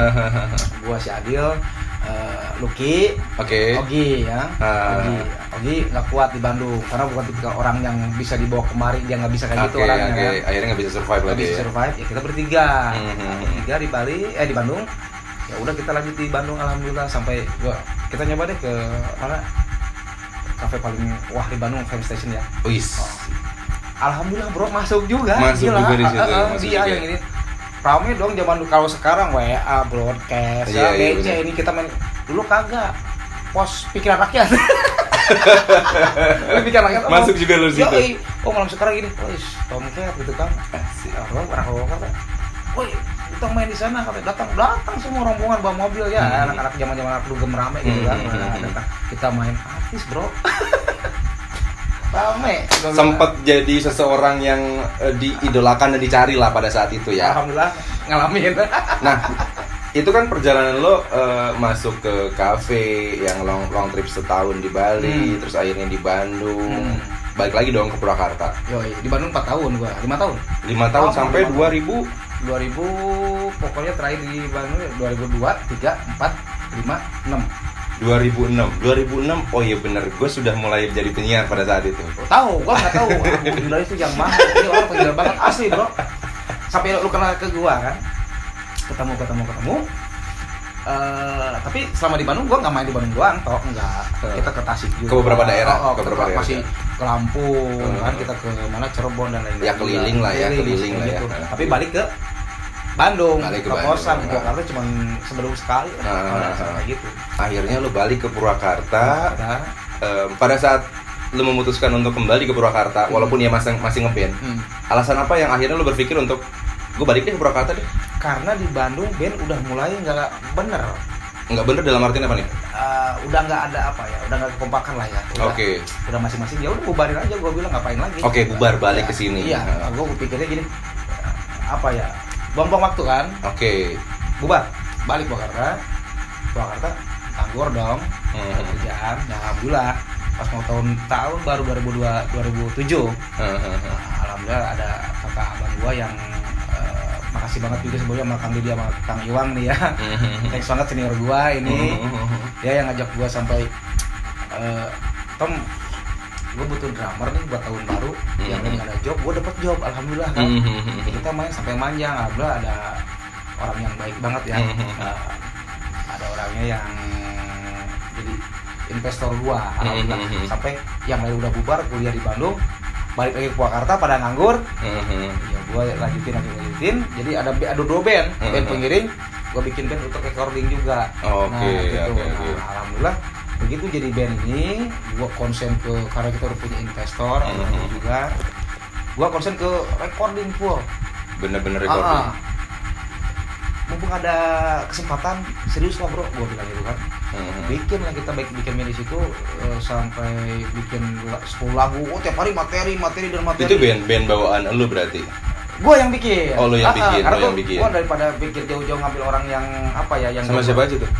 Lucky, Ogi ya, Ogi nggak kuat di Bandung karena bukan tipikal orang yang bisa dibawa kemari, dia nggak bisa kayak gitu orangnya kan. Akhirnya nggak bisa survive lagi. Bisa survive ya kita bertiga, di Bali, di Bandung. Ya udah kita lanjut di Bandung alhamdulillah sampai kita nyoba deh ke mana kafe paling wah di Bandung, Fame Station ya. Alhamdulillah bro masuk juga. Masuk gila. juga di situ. Dia yang ini rame dong zaman dulu. Kalau sekarang WA broadcast, BC ini kita main dulu kagak. Pos pikiran rakyat. Pikiran rakyat. Masuk juga lu situ. Malam sekarang gini. Tomcat gitu kan. Orang woi, kita main di sana katanya datang semua rombongan bawa mobil ya, anak-anak zaman-zaman anak dugem rame gitu kan. Datang kita main artis, bro. Rame. Sempat jadi seseorang yang diidolakan dan dicari lah pada saat itu ya. Alhamdulillah ngalamin. Nah, itu kan perjalanan lo masuk ke kafe yang long trip setahun di Bali, terus akhirnya di Bandung. Balik lagi dong ke Purwakarta. Yoi, di Bandung 4 tahun gua, 5 tahun. 5 tahun sampai 2000 pokoknya terakhir di Bandung 2002, 3, 4, 5, 6. 2006. Oh iya bener, gue sudah mulai jadi penyiar pada saat itu. Tahu, gua nggak tahu. Gila itu yang mana? Ini orang penyiar banget asli, bro. Sampai lu kenal ke gua kan. Ketemu. Tapi selama di Bandung gua nggak main di Bandung doang, toh enggak. Kita ke Tasik juga. Ke beberapa daerah, ke beberapa daerah. Masih ke Lampung, kan kita ke mana Cirebon dan lain-lain. Ya keliling lah ya. Gitu. Tapi balik ke Bandung, ke kosan, Bandung. Purwakarta cuma sebelum sekali, kayak gitu. Akhirnya lu balik ke Purwakarta. Pada saat lu memutuskan untuk kembali ke Purwakarta, walaupun ya masih ngeband, alasan apa yang akhirnya lu berpikir untuk gue balik deh ke Purwakarta deh? Karena di Bandung band udah mulai nggak bener. Nggak bener dalam artian apa nih? Udah nggak ada apa ya, udah nggak kekompakan lah ya. Udah masing-masing ya udah bubarin aja, gue bilang ngapain lagi. Bubar balik ke sini. Iya, gue pikirnya gini, apa ya, buang-buang waktu kan. Bubar, balik Purwakarta nganggur dong, kerjaan. Ya alhamdulillah pas mau tahun baru 2007. Alhamdulillah ada kakak abang gua yang makasih banget juga sebelumnya sama Kang Didi sama Kang Iwang nih ya. Thanks banget senior gua ini. Dia yang ngajak gua sampai Tom, gua butuh drummer nih buat tahun baru. Yang nggak ada job, gua dapet job alhamdulillah kan. Kita main sampai manjang, alhamdulillah ada orang yang baik banget ya. Ada orangnya yang jadi investor gua alhamdulillah. Sampai yang lain udah bubar, kuliah di Bandung, balik lagi ke Purwakarta pada nganggur. Ya gua lanjutin. Jadi ada 2 band, band pengiring, gua bikin band untuk recording juga. Alhamdulillah begitu jadi band ini, gua konsen ke, karena kita udah punya investor juga, gua konsen ke recording full. Bener-bener recording. Mumpung ada kesempatan, serius lah bro, gua bilang gitu kan. Bikin lah kita bikin band di situ, sampai bikin 10 lagu. Tiap hari materi. Itu band bawaan lu berarti? Gua yang bikin. Oh, lu yang bikin. Karena gua daripada pikir jauh-jauh ngambil orang yang apa ya, yang sama siapa aja tuh?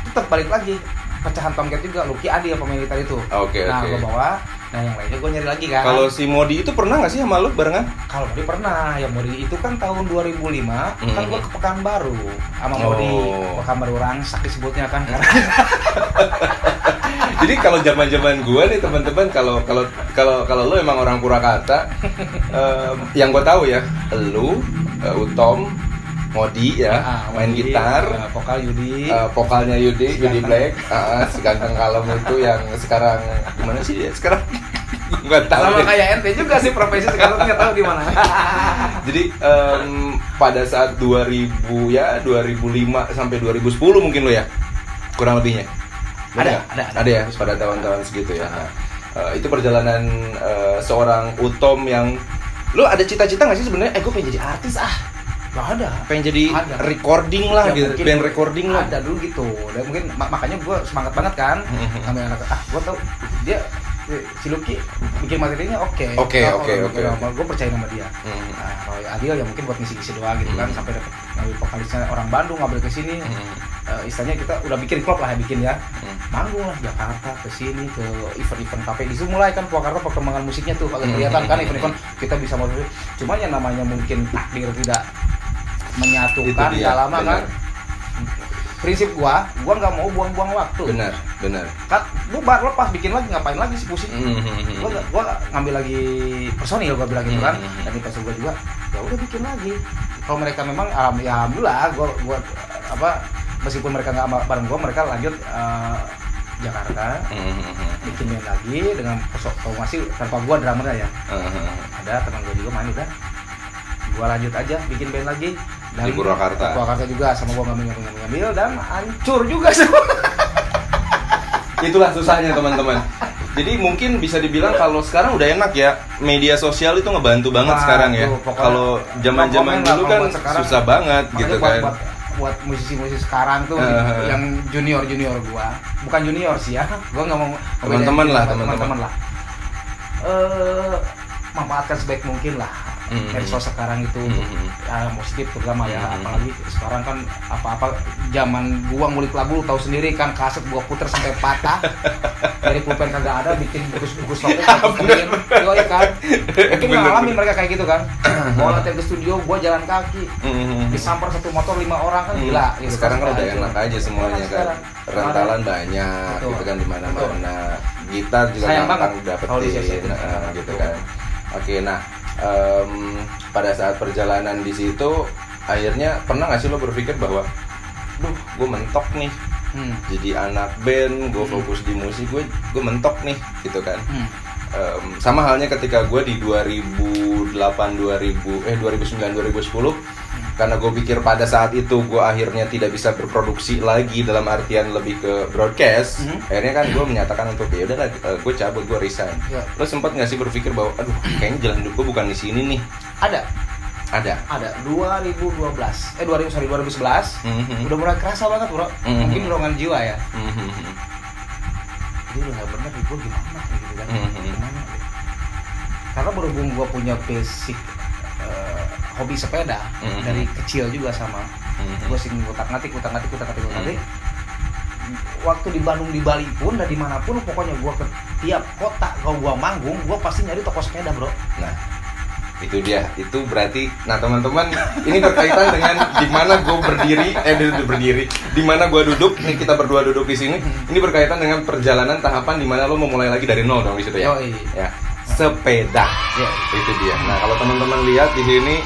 Tetap balik lagi. Pecahan Tomcat juga, Lucky Adi yang pemain gitar itu. Gua bawa. Nah yang lainnya gue nyari lagi kan. Kalau si Modi itu pernah nggak sih sama lu barengan? Kalau Modi pernah, ya Modi itu kan tahun 2005, kan gue ke Pekanbaru sama Modi. Pekanbaru Rangsak disebutnya kan. Jadi kalau zaman-zaman gue nih teman-teman, kalau lu emang orang Purwakarta, yang gue tahu ya, lu, Utom, Modi ya, main Modi, gitar, vokal Yudi, vokalnya Yudi Black, si ganteng kalem itu yang sekarang gimana sih ya sekarang? Nggak tahu. Sama kayak ente juga sih profesi sekarang nggak tahu di mana. Jadi pada saat 2005 sampai 2010 mungkin lo ya, kurang lebihnya. Ada ya pada tahun-tahun segitu ya. itu perjalanan seorang Utom yang lu ada cita-cita nggak sih sebenarnya? Gue pengen jadi artis Gak ada. pengen jadi Ada. recording lah Ya, gitu, mungkin band recording lah. Ada dulu gitu. Dan mungkin makanya gue semangat banget kan. Sama anak gue tau dia si Lucky bikin materinya oke. Oke. Gue percaya sama dia. Nah, kalau Adil ya mungkin buat ngisi-ngisi doang gitu kan, sampai dapet ngambil vokalisnya orang Bandung ngambil ke sini. Istilahnya kita udah bikin klub lah ya, bikin ya. Manggung lah Jakarta ke sini, ke event-event kafe. Di situ mulai kan Purwakarta perkembangan musiknya tuh agak kelihatan kan, event-event kita bisa mau. Cuma yang namanya mungkin takdir tidak menyatukan, Itu dia, gak lama benar. kan. Prinsip gua nggak mau buang-buang waktu. Benar. Kan bubar lepas bikin lagi, ngapain lagi sih pusing. Gua ngambil lagi personil, gua bilang gitu kan. Dan di personil gua juga ya udah bikin lagi. Kalau mereka memang alhamdulillah gua meskipun mereka nggak bareng gua, mereka lanjut Jakarta, bikin band lagi dengan masih tanpa gua drummernya ya. Ada teman gua juga main udah. Gua lanjut aja bikin band lagi dan Di Purwakarta. juga sama gua ngambil dan hancur juga semua. Itulah susahnya teman-teman. Jadi mungkin bisa dibilang kalau sekarang udah enak ya, media sosial itu ngebantu banget sekarang ya. Kalau zaman-zaman dulu kan susah banget gitu kan. Buat musisi-musisi sekarang tuh yang junior gua, bukan junior sih ya, gua nggak mau Teman-teman lah. Manfaatkan sebaik mungkin lah medsos sekarang itu untuk positif terutama ya. Apalagi sekarang kan apa-apa zaman gua ngulik lagu, tahu sendiri kan, kaset gua puter sampai patah. Dari pulpen kagak ada, bikin bukus rokok ya kan. Mungkin ngalamin mereka kayak gitu kan. Bawa latihan ke studio, gua jalan kaki, disampar satu motor 5 orang kan gila gitu. Sekarang kan udah enak aja semuanya kan. Sekarang. Rentalan banyak gitu kan, di mana-mana. Gitar juga Sayang gampang banget kalau dapetin disiasatin. gitu kan. Oke, nah pada saat perjalanan di situ akhirnya pernah nggak sih lo berpikir bahwa gue mentok nih jadi anak band, gue fokus di musik, gue mentok nih gitu kan. Sama halnya ketika gue di 2009 2010 karena gue pikir pada saat itu gue akhirnya tidak bisa berproduksi lagi dalam artian lebih ke broadcast. Akhirnya kan gue menyatakan untuk ya udahlah, gue cabut, gue resign. Lo sempat nggak sih berpikir bahwa aduh kayaknya jalan hidup gue bukan di sini nih? Ada 2011 udah mulai kerasa banget bro. Mungkin dorongan jiwa ya. Jadi udah nggak bener gue gimana gitu kan. Gimana? Karena berhubung gue punya basic hobi sepeda dari kecil juga sama. Gue sering utak-ngatik. Waktu di Bandung, di Bali pun dan dimanapun pokoknya gue ke tiap kota kalau gue manggung, gue pasti nyari toko sepeda bro. Nah itu dia, itu berarti, nah teman-teman ini berkaitan dengan di mana gue berdiri, di mana gue duduk, nih kita berdua duduk di sini, ini berkaitan dengan perjalanan tahapan di mana lo memulai lagi dari nol dong di situ ya. Ya, sepeda, itu dia. Nah kalau teman-teman lihat di sini,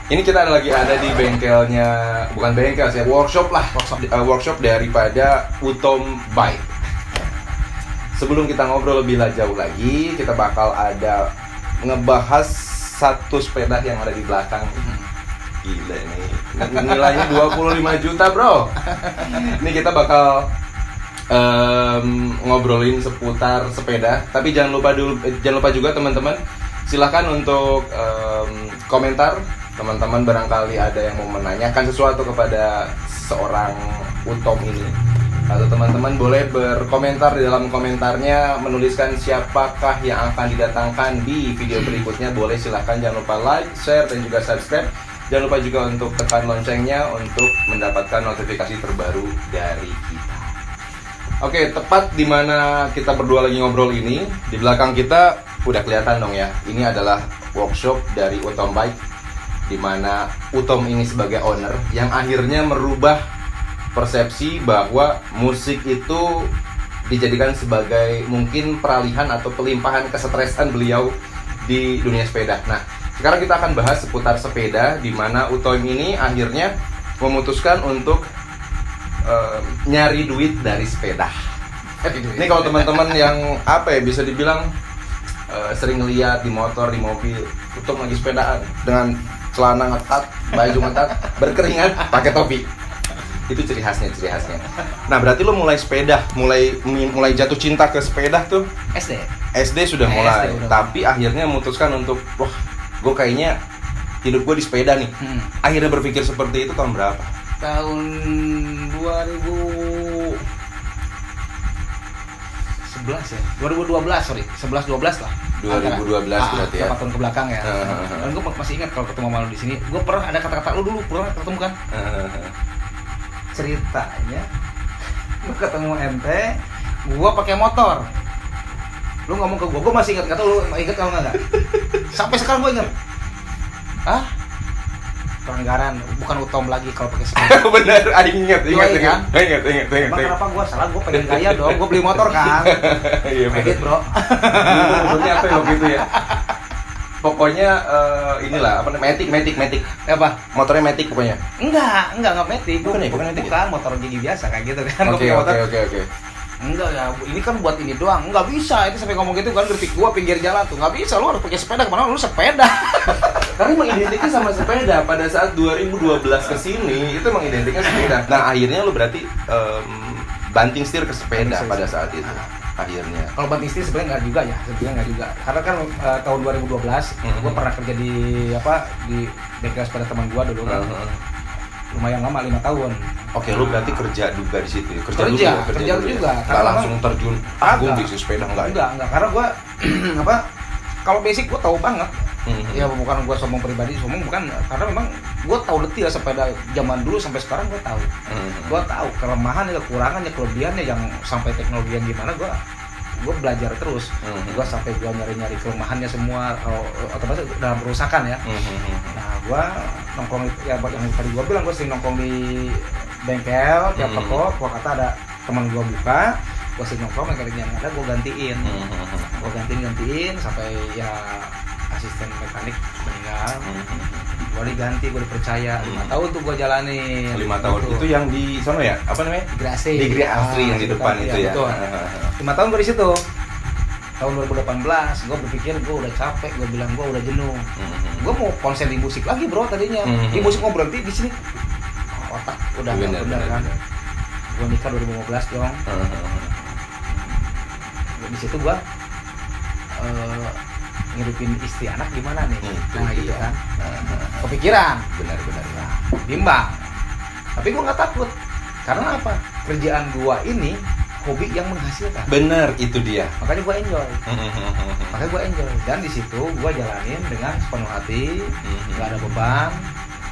ini kita lagi ada di bengkelnya, bukan bengkel sih, workshop daripada Utom Bike. Sebelum kita ngobrol lebih jauh lagi, kita bakal ada ngebahas satu sepeda yang ada di belakang. Gila nih, nilainya 25 juta bro. Ini kita bakal ngobrolin seputar sepeda. Tapi jangan lupa juga teman-teman, silahkan untuk komentar. Teman-teman barangkali ada yang mau menanyakan sesuatu kepada seorang Utom ini, atau teman-teman boleh berkomentar di dalam komentarnya, menuliskan siapakah yang akan didatangkan di video berikutnya. Boleh, silahkan, jangan lupa like, share, dan juga subscribe. Jangan lupa juga untuk tekan loncengnya untuk mendapatkan notifikasi terbaru dari kita. Oke, tepat di mana kita berdua lagi ngobrol ini, di belakang kita udah kelihatan dong ya. Ini adalah workshop dari Utom Bike, di mana Utom ini sebagai owner yang akhirnya merubah persepsi bahwa musik itu dijadikan sebagai mungkin peralihan atau pelimpahan kesetresan beliau di dunia sepeda. Nah, sekarang kita akan bahas seputar sepeda, di mana Utom ini akhirnya memutuskan untuk nyari duit dari sepeda. Ini kalau teman-teman yang bisa dibilang sering lihat di motor, di mobil, Utom lagi sepedaan dengan celana ngetat, baju ngetat, berkeringat, pakai topi. Itu ciri khasnya. Nah, berarti lo mulai sepeda, mulai jatuh cinta ke sepeda tuh SD sudah mulai. SD udah. Tapi akhirnya memutuskan untuk, wah, gue kayaknya hidup gue di sepeda nih. Akhirnya berpikir seperti itu tahun berapa? Tahun 2011 ya. 11-12 lah. 2012 berarti ya. Berapa tahun ke belakang ya. Dan gue masih ingat kalau ketemu sama lu di sini, gue pernah ada kata-kata lu dulu, pernah ketemu kan? Ceritanya gue ketemu ente, gue pakai motor. Lu ngomong ke gue masih ingat, kata lu ingat kalau nggak? Sampai sekarang gue ingat. Pelanggaran, bukan utom lagi kalau pakai sepeda. Bener, ingat. Kan? Ingat. Emang kenapa gue salah? Gue pengen gaya dong, gue beli motor kan. Iya, bener. Edit bro. Maksudnya apa ya waktu itu ya? Pokoknya inilah apa namanya, Matic. Apa? Motornya Matic pokoknya. Enggak Matic. Bukan Matic. Bukan motor gigi biasa kayak gitu kan. Oke. Enggak ya, ini kan buat ini doang. Enggak bisa, itu sampai ngomong gitu kan, kritik gua pinggir jalan tuh. Enggak bisa, lu harus pakai sepeda kemana lu sepeda. Karena mengidentikan sama sepeda pada saat 2012 ke sini itu mengidentikan sepeda. Nah, akhirnya lu berarti banting setir ke sepeda pada saat itu. Akhirnya. Kalau banting setir sebenarnya enggak juga. Karena kan tahun 2012 gua pernah kerja di bengkel sepeda teman gua dulu kan. Lumayan lama, 5 tahun. Oke, lu berarti kerja juga di situ. Kerja juga. Nggak langsung terjun agung bisnis sepeda enggak. Enggak, karena gua kalau basic gua tahu banget. Ya bukan gua sombong pribadi, bukan, karena memang gua tahu detail sepeda zaman dulu sampai sekarang gua tahu. Gua tahu kelemahannya, kekurangannya, kelebihannya, yang sampai teknologi yang gimana gua belajar terus. Gua sampai gua nyari kelemahannya semua, otomatis dalam perusakan ya. Nah, gua nongkrong ya yang tadi gua bilang, gua sering nongkrong di bengkel tiap toko. Gua kata ada teman gua buka, gua sering nongkrong, mekaniknya yang ada gua gantiin. Gua gantiin sampai ya asisten mekanik meninggal. Gua diganti, gua dipercaya 5 tahun tuh gua jalanin. 5 tahun itu yang di sana ya? Apa namanya? Di Gri Astri yang di depan itu ya. Betul. 5 tahun gua di situ. Tahun 2018 gua berpikir gua udah capek, gua bilang gua udah jenuh. Gua mau konsen di musik lagi, bro, tadinya. Di musik mau berhenti di sini. Otak udah benar kan. Gua nikah 2015 dong. Di situ gua ngidupin istri anak gimana nih? Gitu kan. Kepikiran, Benar. bimbang. Tapi gua nggak takut. Karena apa? Kerjaan gua ini hobi yang menghasilkan. Benar, itu dia. Makanya gua enjoy. Dan di situ gua jalanin dengan sepenuh hati, nggak ada beban.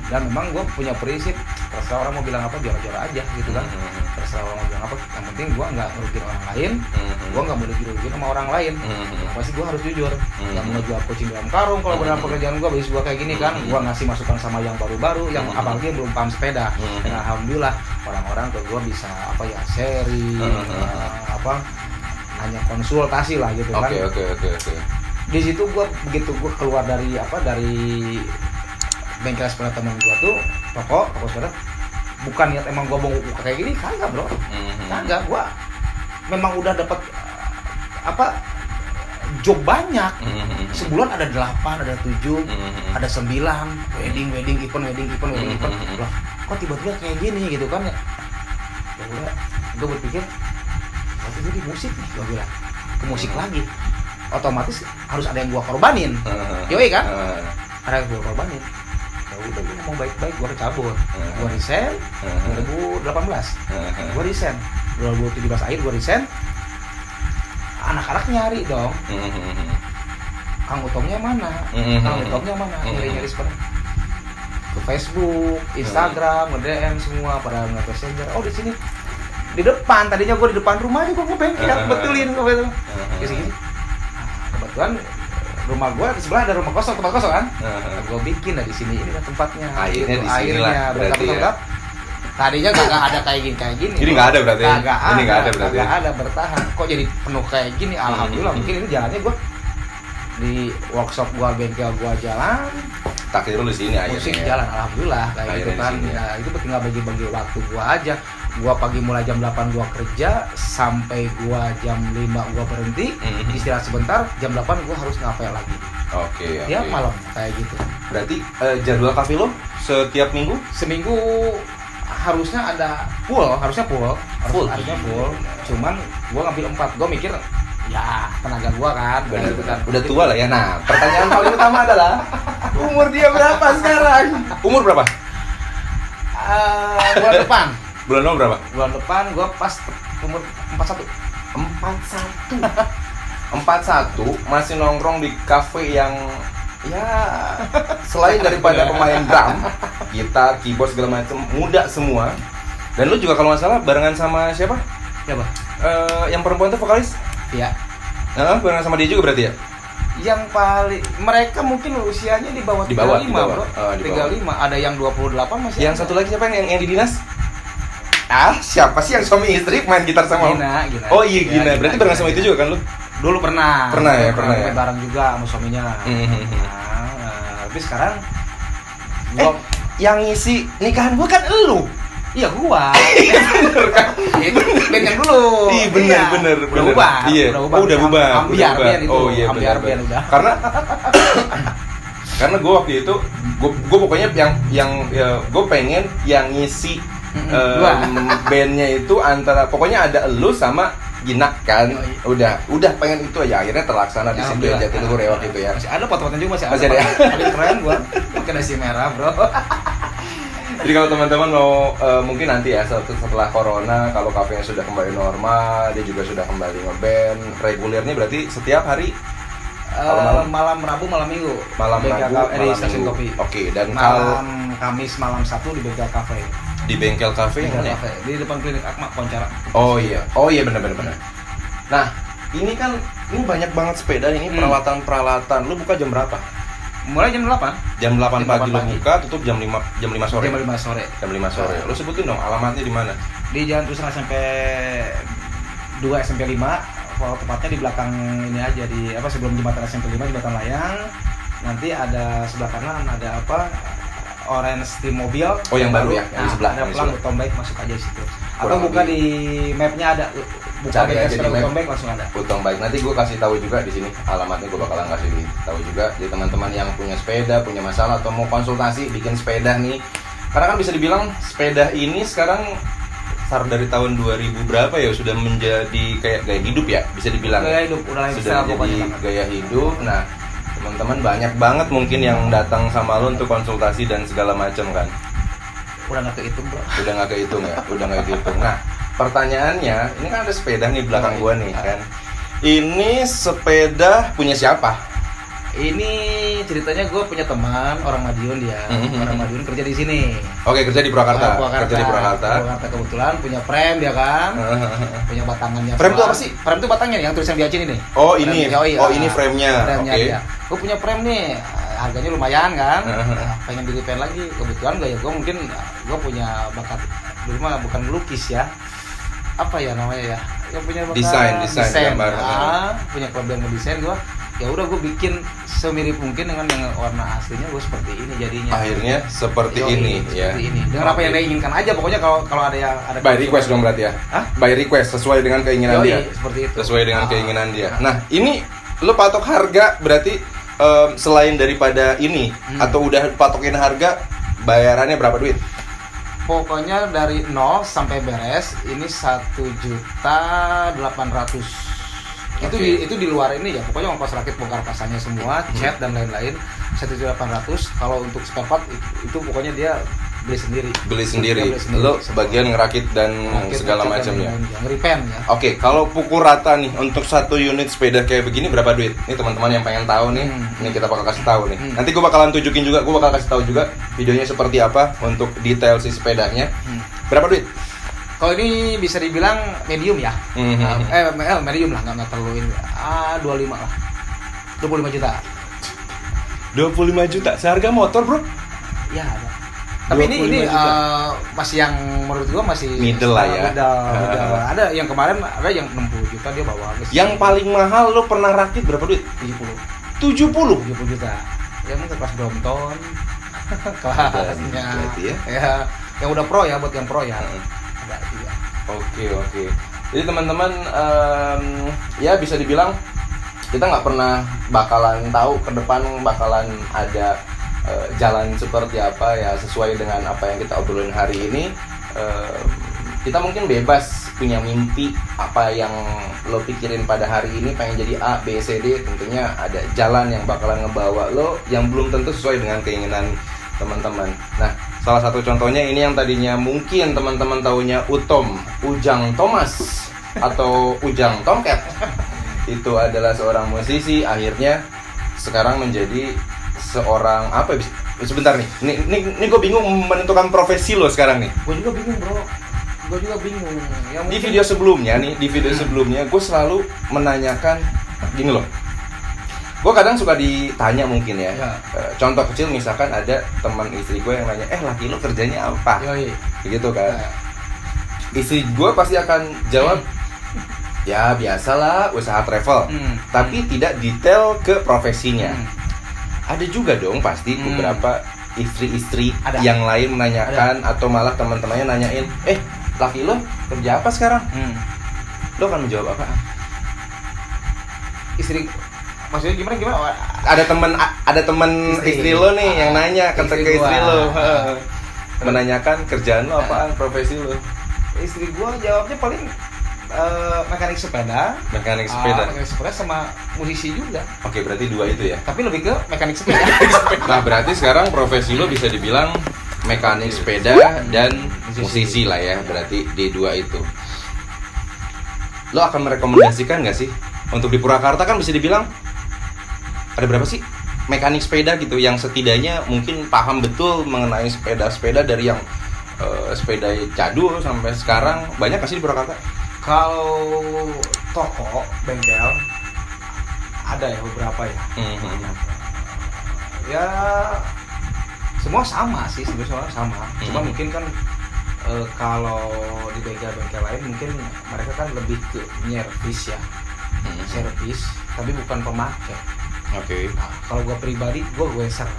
Dan memang gue punya prinsip, terserah orang mau bilang apa, jora-jora aja gitu kan. Terserah orang mau bilang apa, yang penting gue nggak merugikan orang lain, gue nggak mau dirugikan sama orang lain. Pasti gue harus jujur. Yang mau jual kucing dalam karung, kalau dalam pekerjaan gue, bisnis gue kayak gini kan, gue ngasih masukan sama yang baru-baru, yang apalagi yang belum paham sepeda. Dan alhamdulillah orang-orang ke gue bisa sharing, hanya konsultasi lah gitu kan. Oke. Di situ gue begitu gue keluar dari bengkel sepeda teman gua tuh, toko sepeda, bukan niat emang gua mau buka kayak gini, kagak bro, kagak. Gua memang udah dapat job banyak. Sebulan ada 8, ada 7, ada 9, wedding event. Loh, kok tiba-tiba kayak gini gitu kan ya? Ya udah, gua berpikir, berarti jadi musik nih, gua bilang, ke musik lagi, otomatis harus ada yang gua korbanin, yoi kan? Ada yang gua korbanin. Udah gue ngomong baik-baik, gue cabut. Gue resign 2018. Gue resign 2017 akhir, gue resign. Anak-anak nyari dong. Kang Utomnya mana? Nyari sepeda. Ke Facebook, Instagram, nge-DM semua pada nge-messenger. Oh, di sini. Di depan, tadinya gue di depan rumah aja gue ngebengkel, betulin gue gitu. Kesini. Kebetulan rumah gue di sebelah ada tempat kosong kan. Gue bikin di sini, ini tempatnya. Airnya di sini lah berarti ya. Tadinya nggak ada kayak gini. Jadi nggak ada berarti. Ini nggak ada berarti. Nggak ada, bertahan. Kok jadi penuh kayak gini? Alhamdulillah. Mungkin ini jalannya gue di workshop gue, bengkel gue jalan. Takdir lu di sini aja. Musik jalan, alhamdulillah kayak gitu kan. Nah, itu tinggal bagi-bagi waktu gue aja. Gua pagi mulai jam 8 gua kerja sampai gua jam 5 gua berhenti, istirahat sebentar, jam 8 gua harus ngapel lagi. Oke. Ya malam kayak gitu. Berarti jadwal kafe lo setiap minggu? Seminggu harusnya harusnya full. Cuman gue ngambil 4. Gue mikir ya tenaga gue kan. Bener, gitu kan. udah tua lah ya. Nah, pertanyaan paling utama adalah Umur dia berapa sekarang? umur berapa? Bulan depan. Bulan berapa? Bulan depan gue pas umur 41. 41 masih nongkrong di kafe yang ya selain daripada pemain drum, gitar, keyboard segala macam muda semua. Dan lu juga kalau nggak salah barengan sama siapa? Siapa? Yang perempuan tuh vokalis? Iya. Barengan sama dia juga berarti ya? Yang paling mereka mungkin usianya di bawah 35, bro. Di bawah. 35. Ada yang 28 masih. Yang satu lagi siapa yang di dinas? Siapa sih yang suami istri main gitar sama lu? Gina. Oh iya Gina. Berarti barengan sama itu juga kan lu? Dulu pernah ya. bareng juga sama suaminya. Tapi sekarang yang ngisi nikahan gua kan elu. iya gua. Bener kan? Itu band yang dulu. Iya bener. Udah bubar. Iya. Udah bubar. Ambiar band itu. Oh iya Ambiar bener. band udah. Karena gue waktu itu gue pokoknya yang gue pengen yang ngisi bandnya itu antara pokoknya ada elu sama Gina kan. Udah pengen itu aja, akhirnya terlaksana di situ ya, Jatiluhur ya waktu itu ya. Masih ada foto-fotonya juga masih Masih ada ya? Paling keren gua pakai nasi merah, bro. Jadi kalau teman-teman mau mungkin nanti ya setelah corona, kalau kafenya sudah kembali normal, dia juga sudah kembali ngeband regulernya berarti setiap hari malam Rabu, malam Minggu. Malam Rabu, di stasiun kopi. Oke, dan malam Kamis, malam Sabtu di Bengkel Cafe. Di Bengkel Cafe yang mana? Di depan klinik Akma Poncara. Oh iya benar. Nah, ini banyak banget sepeda ini peralatan. Lu buka jam berapa? Mulai jam 8. Jam 8 pagi lu buka, tutup jam 5 sore. Jam 5 sore. Jam 5 sore. Lu sebutin dong alamatnya di mana? Di Jalan Terus SMP 2 SMP 5. Kalau tepatnya di belakang ini aja sebelum jembatan SMP 5, jembatan layang. Nanti ada sebelah kanan ada Orange Steam Mobil. Oh yang baru ya, yang di sebelah. Ada pelang Tombike, masuk aja situ. Atau Kurang buka lebih. di mapnya ada. Buka Cari aja di map. Tombike langsung ada. Utang baik. Nanti gue kasih tahu juga di sini alamatnya, gue bakalan kasih tahu juga. Jadi teman-teman yang punya sepeda, punya masalah atau mau konsultasi bikin sepeda nih. Karena kan bisa dibilang sepeda ini sekarang start dari tahun 2000 berapa ya sudah menjadi kayak gaya hidup ya, bisa dibilang. Gaya hidup udah sudah menjadi gaya hidup. Nah, teman-teman banyak banget mungkin yang datang sama lo untuk konsultasi dan segala macam kan. Udah nggak kehitung, bro. Udah nggak kehitung ya, udah nggak kehitung. Nah, pertanyaannya, ini kan ada sepeda nih belakang gua nih kan. Ini sepeda punya siapa? Ini ceritanya gue punya teman orang Madiun dia. Orang Madiun kerja di sini. Oke, kerja di Purwakarta. Kerja di Purwakarta. Kebetulan punya frame dia kan. Punya batangannya. Frame itu apa sih? Frame itu batangnya yang tulisan Biacin ini. Oh, ini. Iya. Ini frame-nya. Oke. Gue punya frame nih. Harganya lumayan kan. Pengen beli pen lagi. Kebetulan gaya gue mungkin gue punya bakat dulu mah bukan melukis ya. Apa ya namanya ya? Yang punya bakat desain gambar. Punya kelebihan ngedesain gue. Ya udah gue bikin semirip mungkin dengan yang warna aslinya, gue seperti ini jadinya. Akhirnya seperti ini ya. Seperti ini. Dengan apa yang dia inginkan aja pokoknya kalau ada yang ada by request dong berarti ya. Hah? By request sesuai dengan keinginan dia. Seperti itu. Sesuai dengan keinginan dia. Nah, ini lo patok harga berarti selain daripada ini atau udah patokin harga bayarannya berapa duit? Pokoknya dari 0 sampai beres ini 1.800.000. Itu di luar ini ya, pokoknya ongkos rakit bongkar pasangnya semua, cat dan lain-lain 1.800.000. Kalau untuk spare part itu pokoknya dia beli sendiri. Lo bagian ngerakit dan segala macamnya. Ngeripen ya. Oke, kalau pukul rata nih untuk satu unit sepeda kayak begini berapa duit? Ini teman-teman yang pengen tahu nih. Ini kita bakal kasih tahu nih. Nanti gue bakalan tunjukin juga, gue bakal kasih tahu juga videonya seperti apa untuk detail si sepedanya. Berapa duit? Kalau ini bisa dibilang medium ya. Medium lah, nggak terlalu ini. 25 lah. 25 juta. 25 juta seharga motor, bro? Ya, ada. Tapi ini masih yang menurut gua masih middle lah ya. Middle. Ada yang kemarin ada yang 60 juta dia bawa. Yang paling mahal lo pernah rakit berapa duit? 70 juta. Ya mungkin kelas Brompton. Kelasnya. Ya, yang udah pro ya, buat yang pro ya. Ada juga. Oke. Jadi teman-teman ya bisa dibilang kita nggak pernah bakalan tahu ke depan bakalan ada jalan seperti apa ya, sesuai dengan apa yang kita obrolin hari ini. kita mungkin bebas punya mimpi apa yang lo pikirin pada hari ini, pengen jadi A, B, C, D. Tentunya ada jalan yang bakalan ngebawa lo yang belum tentu sesuai dengan keinginan teman-teman. Nah, salah satu contohnya ini yang tadinya mungkin teman-teman taunya Ujang Thomas atau Ujang Tomcat. Itu adalah seorang musisi, akhirnya sekarang menjadi seorang apa ya? Sebentar nih, ini gue bingung menentukan profesi lo sekarang nih. Gue juga bingung bro, gue juga bingung. Di video sebelumnya gue selalu menanyakan gini loh. Gue kadang suka ditanya mungkin ya. Contoh kecil misalkan ada teman istri gue yang nanya, laki lo kerjanya apa? Begitu kan. Istri gue pasti akan jawab, ya biasalah usaha travel. Tapi tidak detail ke profesinya. Ada juga dong pasti beberapa istri-istri yang lain menanyakan atau malah teman-temannya nanyain, laki lo kerja apa sekarang? Lo akan menjawab apa? Istri, maksudnya gimana? Ada teman istri lo nih yang nanya ke istri lo, menanyakan kerjaan lo apaan, profesi lo. Istri gua jawabnya paling mekanik sepeda sama musisi juga. Oke, berarti dua itu ya. Tapi lebih ke mekanik sepeda. Nah, berarti sekarang profesi lo bisa dibilang mekanik sepeda dan musisi lah ya. Berarti di dua itu. Lo akan merekomendasikan nggak sih untuk di Purwakarta? Kan bisa dibilang ada berapa sih mekanik sepeda gitu yang setidaknya mungkin paham betul mengenai sepeda dari yang sepeda jadul sampai sekarang. Banyak nggak sih di Purwakarta? Kalau toko, bengkel ada ya beberapa ya. Ya semua sama sih, sebenarnya sama. Cuma mungkin kan kalau di bengkel-bengkel lain mungkin mereka kan lebih ke nyervis ya, servis, tapi bukan pemakai. Oke. Nah, kalau gue pribadi, gue weser.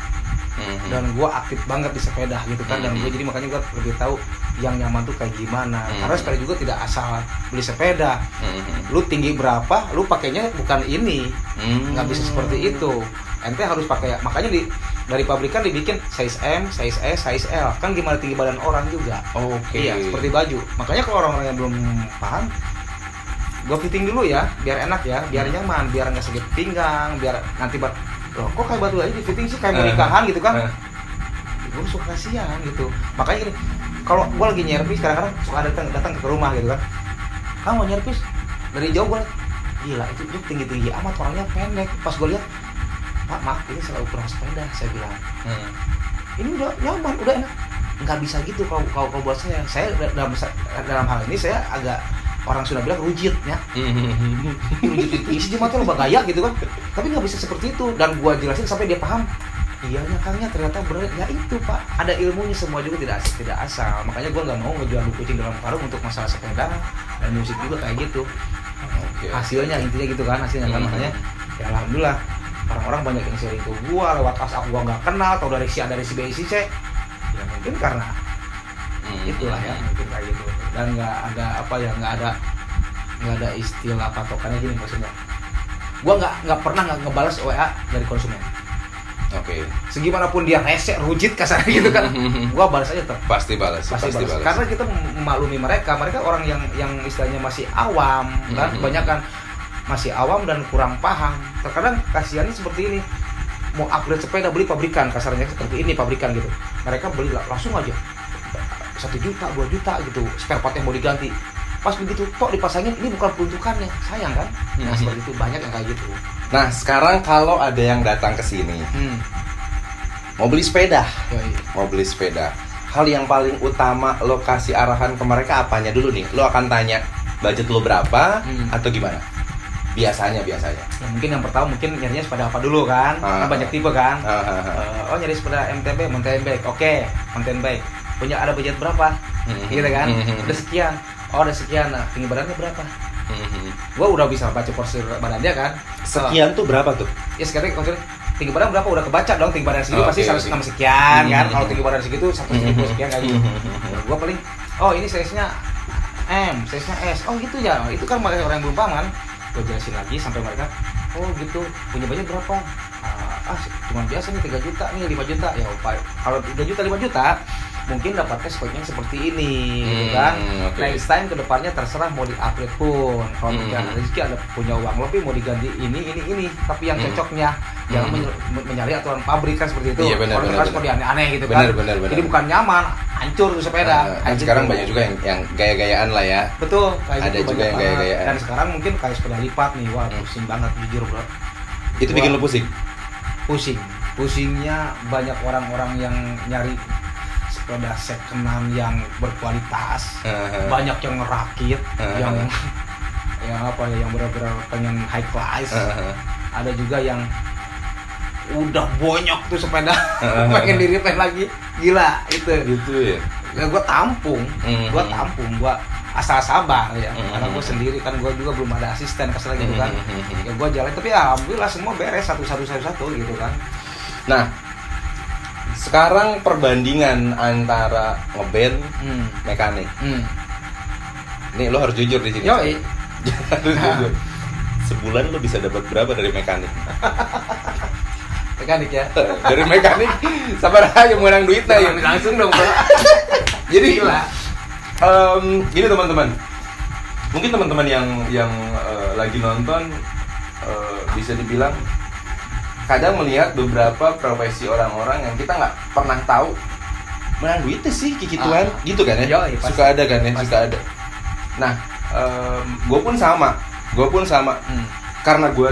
Dan gue aktif banget di sepeda gitu kan, dan gue jadi makanya gue lebih tahu yang nyaman tuh kayak gimana. Karena sepeda juga tidak asal beli sepeda. Lu tinggi berapa, lu pakainya bukan ini, nggak bisa seperti itu. Ente harus pakai, makanya dari pabrikan dibikin size M, size S, size L. Kan gimana tinggi badan orang juga. Iya, seperti baju. Makanya kalau orang-orang yang belum paham, gue fitting dulu ya, biar enak ya, biar nyaman, biar nggak sakit pinggang, biar nanti loh, kok kayak batu aja di fitting sih, kayak mau nikahan gitu kan. Gue suka kasihan gitu. Makanya gini, kalau gue lagi nyervis kadang-kadang suka datang ke rumah gitu kan. Kamu mau nyervis? Dari jauh gue, gila itu tinggi-tinggi amat, orangnya pendek. Pas gue lihat, Pak maaf ini salah ukuran sepeda, saya bilang. Ini udah nyaman, udah enak. Nggak bisa gitu kalau buat saya. Saya dalam hal ini saya agak, orang sudah bilang rujit ya. Rujit itu isi cuma tuh lomba gaya gitu kan. Tapi nggak bisa seperti itu, dan gua jelasin sampai dia paham. Iyanya Kangnya ternyata bener ya itu Pak. Ada ilmunya, semua juga tidak asal. Makanya gua nggak mau ngejual kucing dalam karung untuk masalah sepeda dan musik juga kayak gitu. Hasilnya intinya gitu kan, hasilnya kan. Makanya ya alhamdulillah orang-orang banyak yang sharing ke gua lewat WhatsApp, gua nggak kenal, atau dari si A, dari si B, si C. Ya mungkin karena itulah ya, mungkin kayak gitu. Dan nggak ada istilah patokannya gini maksudnya. Gua nggak pernah ngebalas WA dari konsumen. Segimanapun dia rese, rujit kasarnya gitu kan, gua balas aja tetap. Pasti balas. Karena kita memaklumi mereka orang yang istilahnya masih awam kan, kebanyakan masih awam dan kurang paham. Terkadang kasihannya seperti ini, mau upgrade sepeda beli pabrikan, kasarnya seperti ini pabrikan gitu. Mereka beli langsung aja 1 juta, 2 juta gitu, spare part yang mau diganti. Pas begitu tok dipasangin, ini bukan peruntukannya, sayang kan? Nah seperti itu, banyak yang kayak gitu. Nah sekarang kalau ada yang datang ke sini, mau beli sepeda, hal yang paling utama lo kasih arahan ke mereka apanya dulu nih? Lo akan tanya budget lo berapa atau gimana? Biasanya. Ya, mungkin yang pertama nyarinya sepeda apa dulu kan? Karena banyak tipe kan. Nyari sepeda MTB, mountain bike, oke, mountain bike. Punya ada budget berapa? Gitu kan? Udah sekian. Ada sekian. Nah, tinggi badannya berapa? Gua udah bisa baca porsi badannya kan. Sekian tuh berapa tuh? Ya sekarang maksudnya tinggi badan berapa udah kebaca dong, tinggi badan segitu pasti 106 sekian kan. Kalau tinggi badan segitu 170 sekian kayak gitu. Gua paling ini size-nya M, size-nya S. Oh gitu ya. Itu kan makanya orang yang belum paham kan. Gua jelasin lagi sampai mereka, oh gitu. Punya budget berapa? Cuma biasa nih 3 juta nih, 5 juta. Ya kalau 3 juta 5 juta mungkin dapatnya speknya seperti ini gitu kan. Okay. Next time kedepannya terserah mau di-upgrade pun. Kalau misalnya rezeki ada punya uang lebih mau diganti ini tapi yang cocoknya jangan menyalahi aturan pabrik kan seperti itu. Iya, benar, Orang kan seperti aneh-aneh gitu kan. Benar. Jadi bukan nyaman, hancur tuh sepeda. Kan sekarang banyak juga yang gaya-gayaan lah ya. Betul, kayak Ada gitu juga yang banget. gaya-gayaan. Dan sekarang mungkin kayak sepeda lipat nih, wah pusing banget jujur bro. Itu bikin lu pusing? Pusingnya banyak orang-orang yang nyari sepeda second-hand yang berkualitas, banyak yang ngerakit, yang apa ya, yang benar-benar pengen high class. Ada juga yang udah bonyok tuh sepeda, pengen di-repair lagi, gila itu. Gitu ya. Ya gue tampung, gue asal sabar ya, karena gue sendiri kan, gue juga belum ada asisten kasar gitu kan. Ya gue jalan, tapi alhamdulillah semua beres satu gitu kan. Nah, sekarang perbandingan antara ngeband, mekanik. Nih lo harus jujur di sini. Yoi. Harus jujur. Sebulan lo bisa dapat berapa dari mekanik? Mekanik ya. Dari mekanik sabar aja menang duitnya ya. Langsung dong bro. Jadi Gila. Gini teman-teman. Mungkin teman-teman yang lagi nonton bisa dibilang kadang melihat beberapa profesi orang-orang yang kita nggak pernah tahu menang duitnya sih kikituan gitu kan ya. Yoi, pasti. Suka ada kan ya, suka ada. Nah, gue pun sama. Karena gue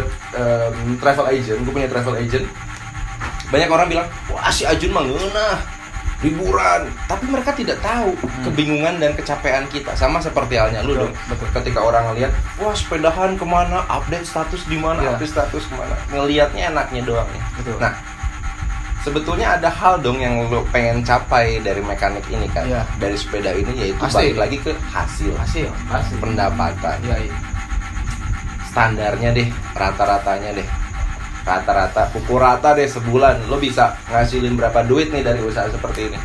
travel agent, gue punya travel agent. Banyak orang bilang, wah si Ajun mah ngeunah liburan, tapi mereka tidak tahu kebingungan dan kecapean kita. Sama seperti halnya lu dong. Betul. Ketika orang ngeliat, wah sepedahan kemana, update status di mana, update status kemana, ngelihatnya enaknya doang nih. Betul. Nah, sebetulnya ada hal dong yang lo pengen capai dari mekanik ini kan, dari sepeda ini, yaitu Pasti. balik lagi ke hasil pendapatan. Iya. Standarnya deh, rata-ratanya deh. Pukul rata deh sebulan lo bisa ngasilin berapa duit nih dari usaha seperti ini?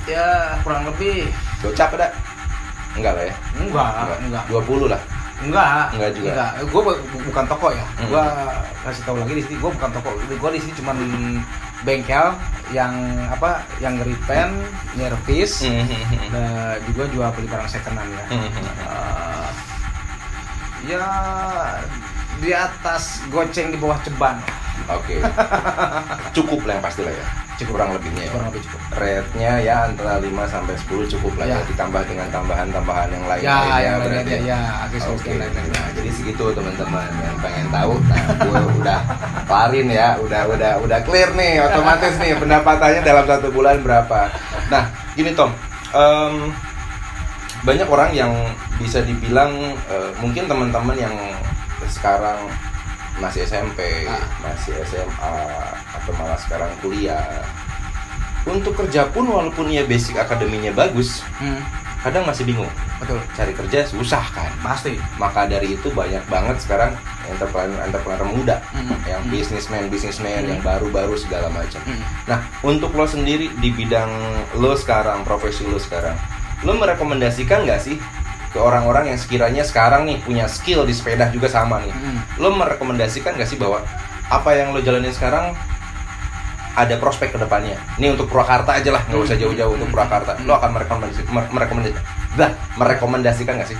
Ya kurang lebih. Gocap ada? Enggak lah ya? Enggak. 20 lah? Enggak juga? Enggak. Gue bukan toko ya. Gue kasih tahu lagi di sini, gue bukan toko. Gue di sini cuman bengkel yang apa? Yang nge-repaint, nyervis, dan juga jual beli barang second-hand ya. Ya di atas goceng, di bawah ceban. Oke. Cukup lah yang pasti lah ya. Kurang lebihnya ya. Kurang lebih cukup. Rate-nya ya antara 5 sampai 10 cukup lah ya, ditambah dengan tambahan-tambahan yang lain. Yang berarti. lainnya ya, agak Oke. lain. Nah, jadi segitu teman-teman yang pengen tahu. Nah, gue udah kelarin ya, udah clear nih, otomatis nih pendapatannya dalam 1 bulan berapa. Nah, gini Tom, banyak orang yang bisa dibilang mungkin teman-teman yang sekarang masih SMP, masih SMA, atau malah sekarang kuliah. Untuk kerja pun walaupun ya basic akademinya bagus, kadang masih bingung. Betul. Cari kerja susah kan? Pasti. Maka dari itu banyak banget sekarang entrepreneur muda, yang businessman yang baru-baru segala macam. Nah, untuk lo sendiri di bidang lo sekarang, profesi lo sekarang, lo merekomendasikan nggak sih ke orang-orang yang sekiranya sekarang nih punya skill di sepeda juga sama nih, lo merekomendasikan nggak sih bahwa apa yang lo jalanin sekarang ada prospek kedepannya? Ini untuk Purwakarta aja lah, nggak usah jauh-jauh, untuk Purwakarta. Lo akan merekomendasikan nggak sih?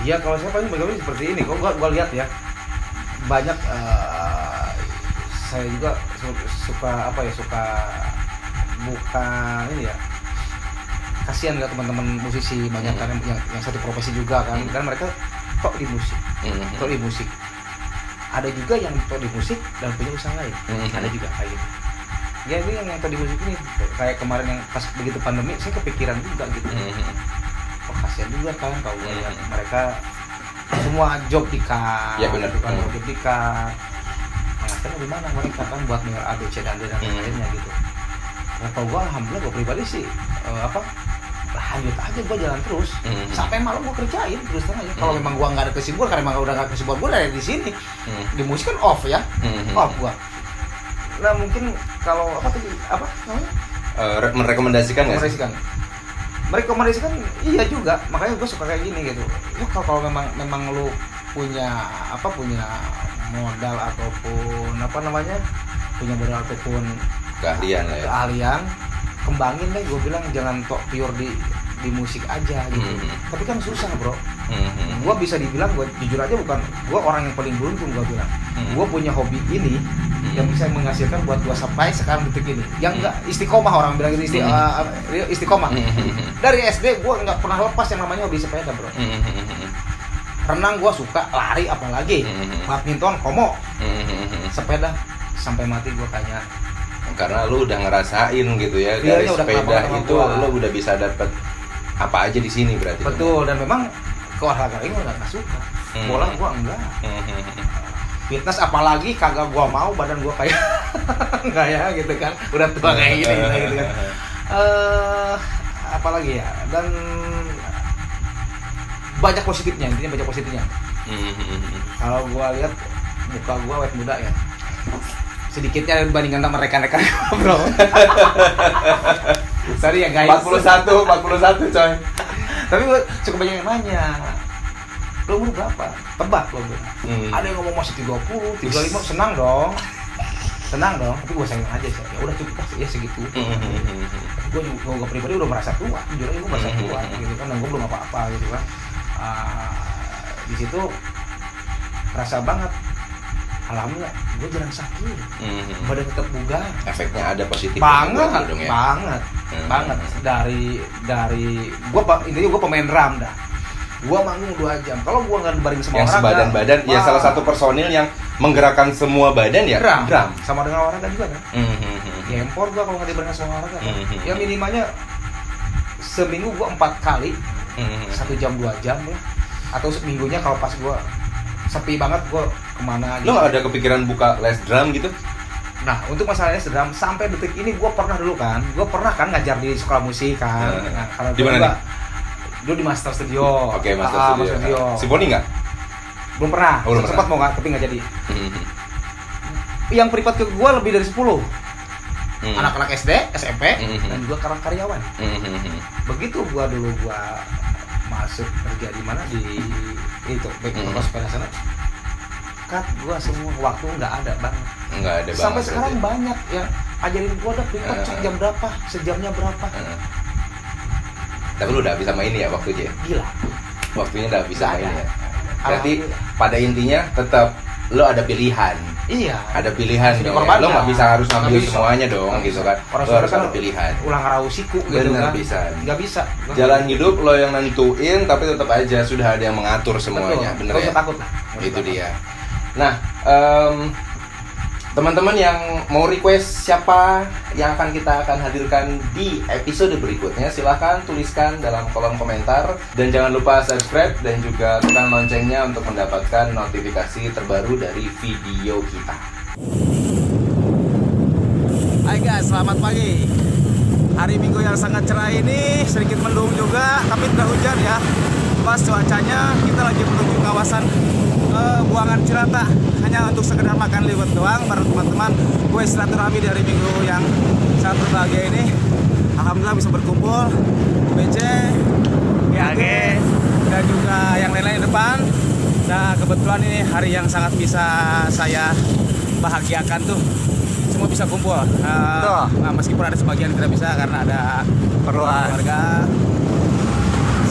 Iya, kalau saya paling bagaimana seperti ini. Kok gua lihat ya, banyak saya juga suka bukan ini ya, kasihan nggak teman-teman musisi banyak kan yang satu profesi juga kan, kan mereka tok di musik, ada juga yang tok di musik dan punya usaha lain, ada juga kayak gitu. Ya ini yang tok di musik ini kayak kemarin yang pas begitu pandemi saya kepikiran juga gitu. Oh kasihan juga kan kalau lihat mereka semua job di kar, ya benar, job di kar, penghasilan di mana mereka kan buat bayar ABC dan lainnya gitu. Nah, kalau gue alhamdulillah, gue pribadi sih lanjut aja, gue jalan terus sampai malam gue kerjain terus aja. Kalau memang gue nggak ada kesibukan, karena memang udah nggak kesibukan, gue dari di sini di musik kan off ya, off gue. Nah mungkin kalau apa namanya merekomendasikan nggak sih? Merekomendasikan iya juga, makanya gue suka kayak gini gitu. Lu kalau memang lu punya modal ataupun punya modal ataupun keahlian lah ya. Keahlian, kembangin deh, gue bilang jangan tok pure di musik aja gitu. Tapi kan susah bro. Gue bisa dibilang, gue jujur aja bukan gue orang yang paling beruntung, gue bilang gue punya hobi ini yang bisa menghasilkan buat gue sampai sekarang detik ini, yang enggak istiqomah, orang bilang gitu, istiqomah. Dari SD gue nggak pernah lepas yang namanya hobi sepeda bro. Renang gue suka, lari apalagi, badminton, komo, sepeda sampai mati gue kayaknya. Karena lu udah ngerasain gitu ya, Iya, dari sepeda itu lu udah bisa dapet apa aja di sini berarti. Betul, dan memang keolahragaan ini gue nggak suka, bola gue enggak, fitness apalagi kagak gue mau, badan gue kayak kayak gitu kan, udah tua kayak gini gitu kan. Apalagi ya, dan banyak positifnya, intinya banyak positifnya. Kalau gue lihat muka gue awet muda ya, sedikitnya dibandingkan sama rekan-rekan gue bro. Sorry ya guys, 41 coy. tapi gue cukup banyak yang nanya, lo umur berapa? Tebak lo gue. Ada yang ngomong masih 30, 35, senang dong, tapi gue sayang aja sih, ya udah cukup lah ya segitu. Gue pribadi udah merasa tua, jujur aja gue merasa tua gitu kan, dan gue belum apa-apa gitu kan. Di situ rasa banget, alhamdulillah gue jarang sakit, badan tetap bugar. Efeknya ada positif banget dong, ya? banget dari gue intinya gue pemain drum dah, gue manggung 2 jam, kalau gue nggak bareng semua yang olahraga, sebadan-badan ya salah satu personil yang menggerakkan semua badan ya drum drum. sama dengan olahraga juga kan. Gempor gue kalau nggak dibareng sama olahraga kan. Ya minimalnya seminggu gue 4 kali 1 jam 2 jam lah, atau seminggunya kalau pas gue sepi banget gue kemana Lo nggak ada kepikiran buka les drum gitu? Nah, untuk masalahnya sedang sampai detik ini gue pernah kan ngajar di sekolah musik kan. Nah, kalau di mana nih? Dulu di Master Studio. Oke, Master Studio. Simfoni nggak? Belum pernah. Sempat mau nggak, tapi nggak jadi. Yang privat ke gue lebih dari 10. Anak-anak SD, SMP, dan juga karyawan. Begitu gue dulu masuk kerja di mana, di itu baik sepeda sana. Cut gue semua waktu nggak ada banget. Sampai sekarang banyak yang ajarin gue udah privat jam berapa, sejamnya berapa. Tapi lu udah bisa main ya waktunya? Gila. Waktunya udah bisa main ya. Berarti pada intinya tetap lo ada pilihan. Iya. Ada pilihan dong. Ya. Lo nggak bisa harus ngambil semuanya dong, gitu kan. Lo harus ada pilihan. Ulang rawu siku gitu kan. Nggak bisa. Jalan hidup lo yang nentuin, tapi tetap aja sudah ada yang mengatur semuanya. Betul. Bener ya? Takut lah. Itu dia. Nah, teman-teman yang mau request siapa yang kita akan hadirkan di episode berikutnya, silahkan tuliskan dalam kolom komentar, dan jangan lupa subscribe dan juga tekan loncengnya untuk mendapatkan notifikasi terbaru dari video kita. Hai guys, selamat pagi. Hari Minggu yang sangat cerah ini, sedikit mendung juga, tapi tidak hujan ya. Pas cuacanya, kita lagi menuju kawasan Buangan Cirata, hanya untuk sekedar makan liwet doang bareng teman-teman. Gue silaturahmi dari minggu yang sangat berbahagia ini. Alhamdulillah bisa berkumpul, BC, GAG, dan juga yang lain-lain di depan. Dan kebetulan ini hari yang sangat bisa saya bahagiakan tuh, semua bisa kumpul. Nah, meskipun ada sebagian tidak bisa karena ada keluarga.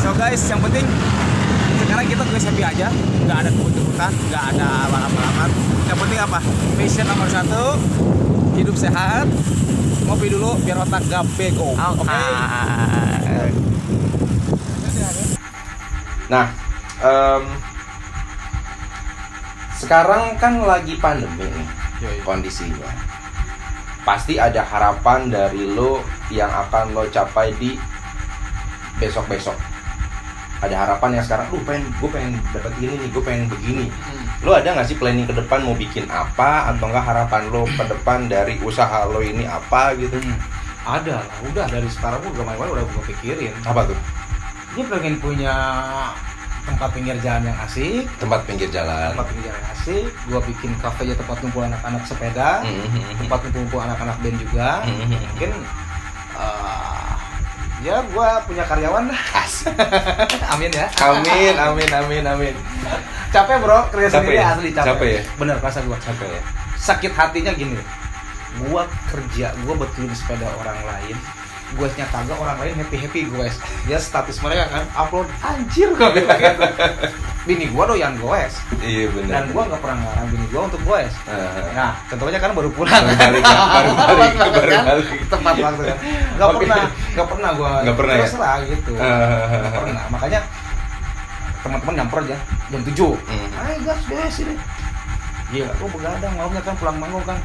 So guys, yang penting sekarang kita tuh happy aja, nggak ada kebut-kebutan, nggak ada balap-balapan. Yang penting apa? Passion nomor 1, hidup sehat, ngopi dulu biar otak gak bego. Oke. Nah, sekarang kan lagi pandemi nih kondisinya. Pasti ada harapan dari lo yang akan lo capai di besok-besok. Ada harapan yang sekarang, gue pengen dapat ini nih, gue pengen begini. Lo ada nggak sih planning ke depan mau bikin apa, atau enggak harapan lo ke depan dari usaha lo ini apa gitu? Ada lah, udah dari sekarang gue udah main-main udah gue pikirin. Apa tuh? Dia pengen punya tempat pinggir jalan yang asik. Tempat pinggir jalan yang asik. Gue bikin kafe aja, tempat kumpul anak-anak sepeda, tempat kumpul anak-anak band juga. Mungkin ya gue punya karyawan dah. Amin ya. Amin. Capek bro, kerja sendiri ya? Asli capek. Capek ya? Bener, rasa gue capek ya. Sakit hatinya gini, gue kerja, gue betulin sepeda orang lain, Guesnya kagak, orang lain happy gues. Dia status mereka kan upload, anjir gue bilang gitu. Bini gue doyan goes. Iya benar. Dan gue nggak pernah ngarang bini gue untuk goes. Nah, contohnya kan baru pulang. Baru balik. Tepat waktu kan. Nggak pernah gue. Nggak pernah ya? Terserah gitu. Nggak pernah. Makanya teman-teman nyamper aja jam 7. Ayo gas beres ini. Gila, gue begadang malamnya kan pulang manggung kan.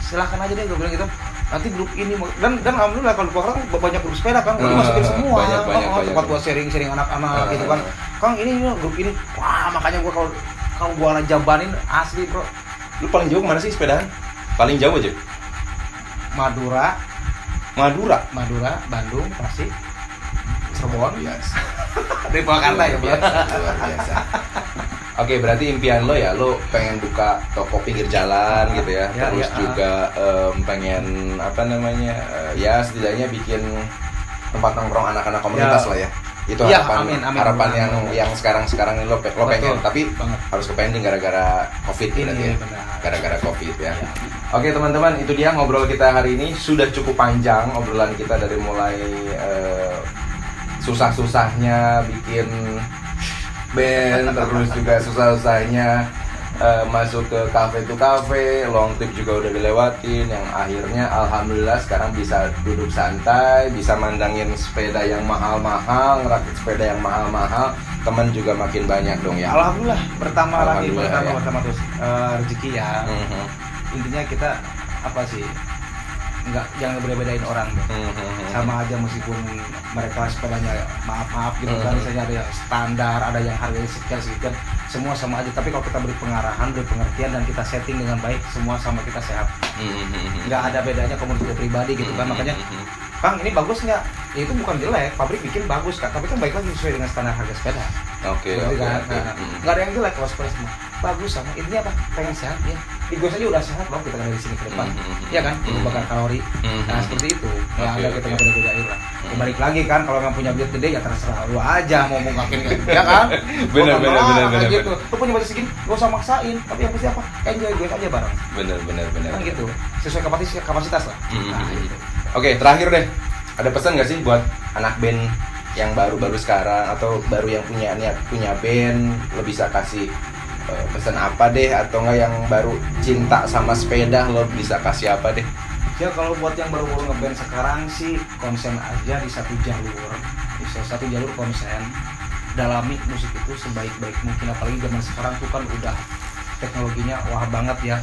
Silahkan aja deh gue bilang gitu. Nanti grup ini dan alhamdulillah kalau orang banyak grup sepeda kan, gue masukin semua. Banyak. Tempat buat sharing anak-anak gitu kan. Kang ini grup ini, wah makanya gue kalau gue jabanin asli bro. Lu paling jauh kemana sih sepedaan? Paling jauh aja? Madura, Bandung, Tasik, Cirebon. Biasa. Dari Purwakarta ya bro. Luar biasa. Oke, berarti impian lo ya, lo pengen buka toko pinggir jalan gitu ya, terus juga pengen apa namanya, ya setidaknya bikin tempat nongkrong anak-anak komunitas lah ya. Itu harapan, harapan yang sekarang ini lo pengen, tapi harus kepending gara-gara COVID berarti ya, gara-gara COVID ya. Oke teman-teman, itu dia ngobrol kita hari ini, sudah cukup panjang obrolan kita dari mulai susah-susahnya bikin band, terus juga susah-susahnya masuk ke cafe to cafe, long trip juga udah dilewatin, yang akhirnya alhamdulillah sekarang bisa duduk santai, bisa mandangin sepeda yang mahal-mahal, ngerakit sepeda yang mahal-mahal, teman juga makin banyak dong ya. Alhamdulillah, pertama terus rezeki ya. Intinya kita apa sih? Jangan beda-bedain orang deh. Sama aja meskipun mereka sepedanya maaf gitu kan, misalnya ada yang standar, ada yang harganya sekian, semua sama aja. Tapi kalau kita beri pengarahan, beri pengertian dan kita setting dengan baik, semua sama kita sehat. Nggak ada bedanya komunitas pribadi gitu kan. Makanya Kang ini bagus nggak? Ya itu bukan jelek, pabrik bikin bagus kan, tapi kan baik lagi sesuai dengan standar harga sepeda. Oke. Nggak ada yang jelek kalau sepeda semua bagus sama. Ini apa? Pengen sehat ya. Digos aja udah sehat loh kita dari sini ke depan. Iya kan? Perlu bakar kalori. Nah seperti itu. Ya ada kita nggak beda-bedain lah. Balik lagi kan kalau nggak punya budget gede ya terserah lu aja mau ngapain ya kan? Bener. Gitu. Lu punya budget segini, gak usah maksain. Tapi yang pasti apa? Enjoy gue aja bareng. Bener. Kan gitu. Sesuai kapasitas lah. Nah gitu. Oke, terakhir deh. Ada pesan nggak sih buat anak band yang baru-baru sekarang atau baru yang punya band, lo bisa kasih pesan apa deh, atau nggak yang baru cinta sama sepeda lo bisa kasih apa deh? Ya kalau buat yang baru-baru ngeband sekarang sih konsen aja di satu jalur konsen, dalami musik itu sebaik-baik mungkin, apalagi zaman sekarang tuh kan udah teknologinya wah banget ya.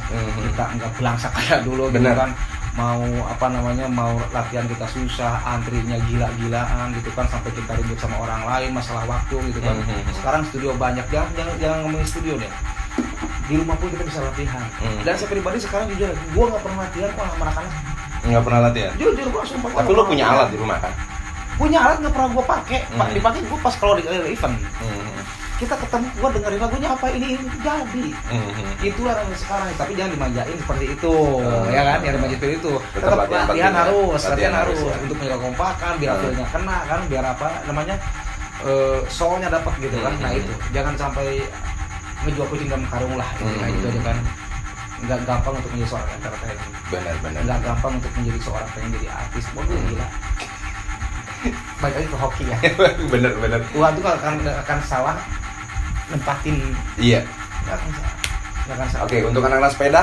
Kita nggak belangsak kayak dulu gitu kan, mau latihan kita susah, antrinya gila-gilaan gitu kan, sampai kita ribut sama orang lain masalah waktu gitu kan. Sekarang studio banyak, jangan ngomongin studio deh, di rumah pun kita bisa latihan. Dan saya pribadi sekarang jujur, gue nggak pernah latihan kok sama anak-anak. Nggak pernah latihan? Jujur gue sumpah. Tapi lo punya alat di rumah kan? Punya alat, nggak pernah gue pakai. Dipakai gue pas kalau di event. Kita ketemu, gue dengerin lagunya apa ini jadi. Itulah yang sekarang, tapi jangan dimanjain seperti itu, ya kan? Yang dimanjain itu. Tetap latihan harus untuk menjaga kompakan, biar feelnya kena kan, biar apa namanya soalnya dapat gitu kan. Nah itu, jangan sampai ngejual kucing dalam karung lah, itu aja kan. Nggak gampang untuk menjadi seorang entertainer. Benar. Nggak gampang untuk menjadi seorang pengen jadi artis. Waduh gila. Balik lagi ke hoki ya. Bener. Wah itu akan salah nempatin. Iya. Nggak akan salah. Oke, untuk anak-anak sepeda?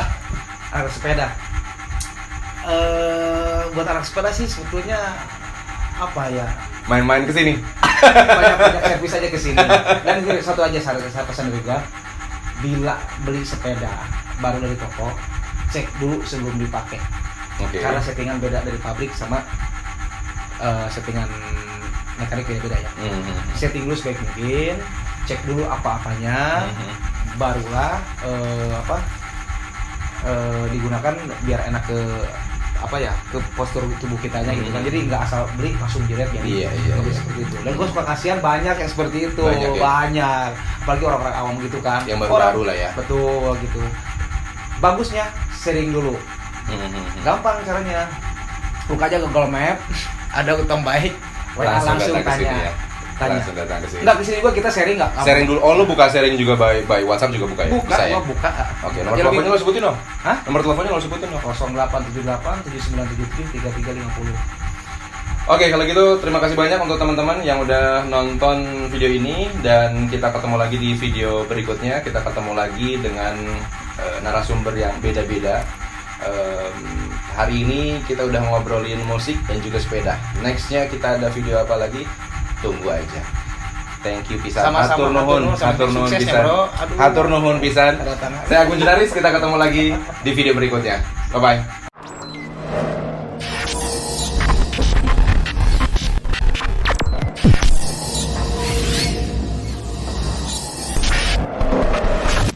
Anak sepeda. Buat anak sepeda sih sebetulnya apa ya? Main-main ke sini. Banyak servis aja ke sini. Dan satu aja saya pesan juga, bila beli sepeda baru dari toko, cek dulu sebelum dipakai. Karena settingan beda dari pabrik sama settingan mekanik beda ya. Setting dulu sebaik mungkin, cek dulu apa-apanya, barulah digunakan biar enak ke ke postur tubuh kitanya gitu kan. Jadi nggak asal beli langsung jeret ya. Iya. Seperti itu. Dan gue suka kasihan banyak yang seperti itu. Banyak. Apalagi orang-orang awam gitu kan. Yang baru-baru lah ya. Betul gitu. Bagusnya sharing dulu. Gampang caranya. Buka aja Google Map, ada utang baik, langsung tanya. Langsung datang ke sini. Enggak, kesini juga kita sharing enggak? Sharing dulu. Oh, lu buka sharing juga by WhatsApp juga buka ya? Buka, bisa ya? Buka. Oke, nomor teleponnya lo sebutin dong. Hah? Nomor teleponnya lo sebutin dong. 0878 7977 3350. Oke, kalau gitu terima kasih banyak untuk teman-teman yang udah nonton video ini, dan kita ketemu lagi di video berikutnya. Kita ketemu lagi dengan narasumber yang beda-beda. Hari ini kita udah ngobrolin musik dan juga sepeda. Nextnya kita ada video apa lagi? Tunggu aja. Thank you pisan. Sama-sama, Hatur nuhun sukses ya, pisan. bro. Aduh. Hatur nuhun pisan. Kedatangan. Saya Agun Junaris, kita ketemu lagi di video berikutnya. Bye bye.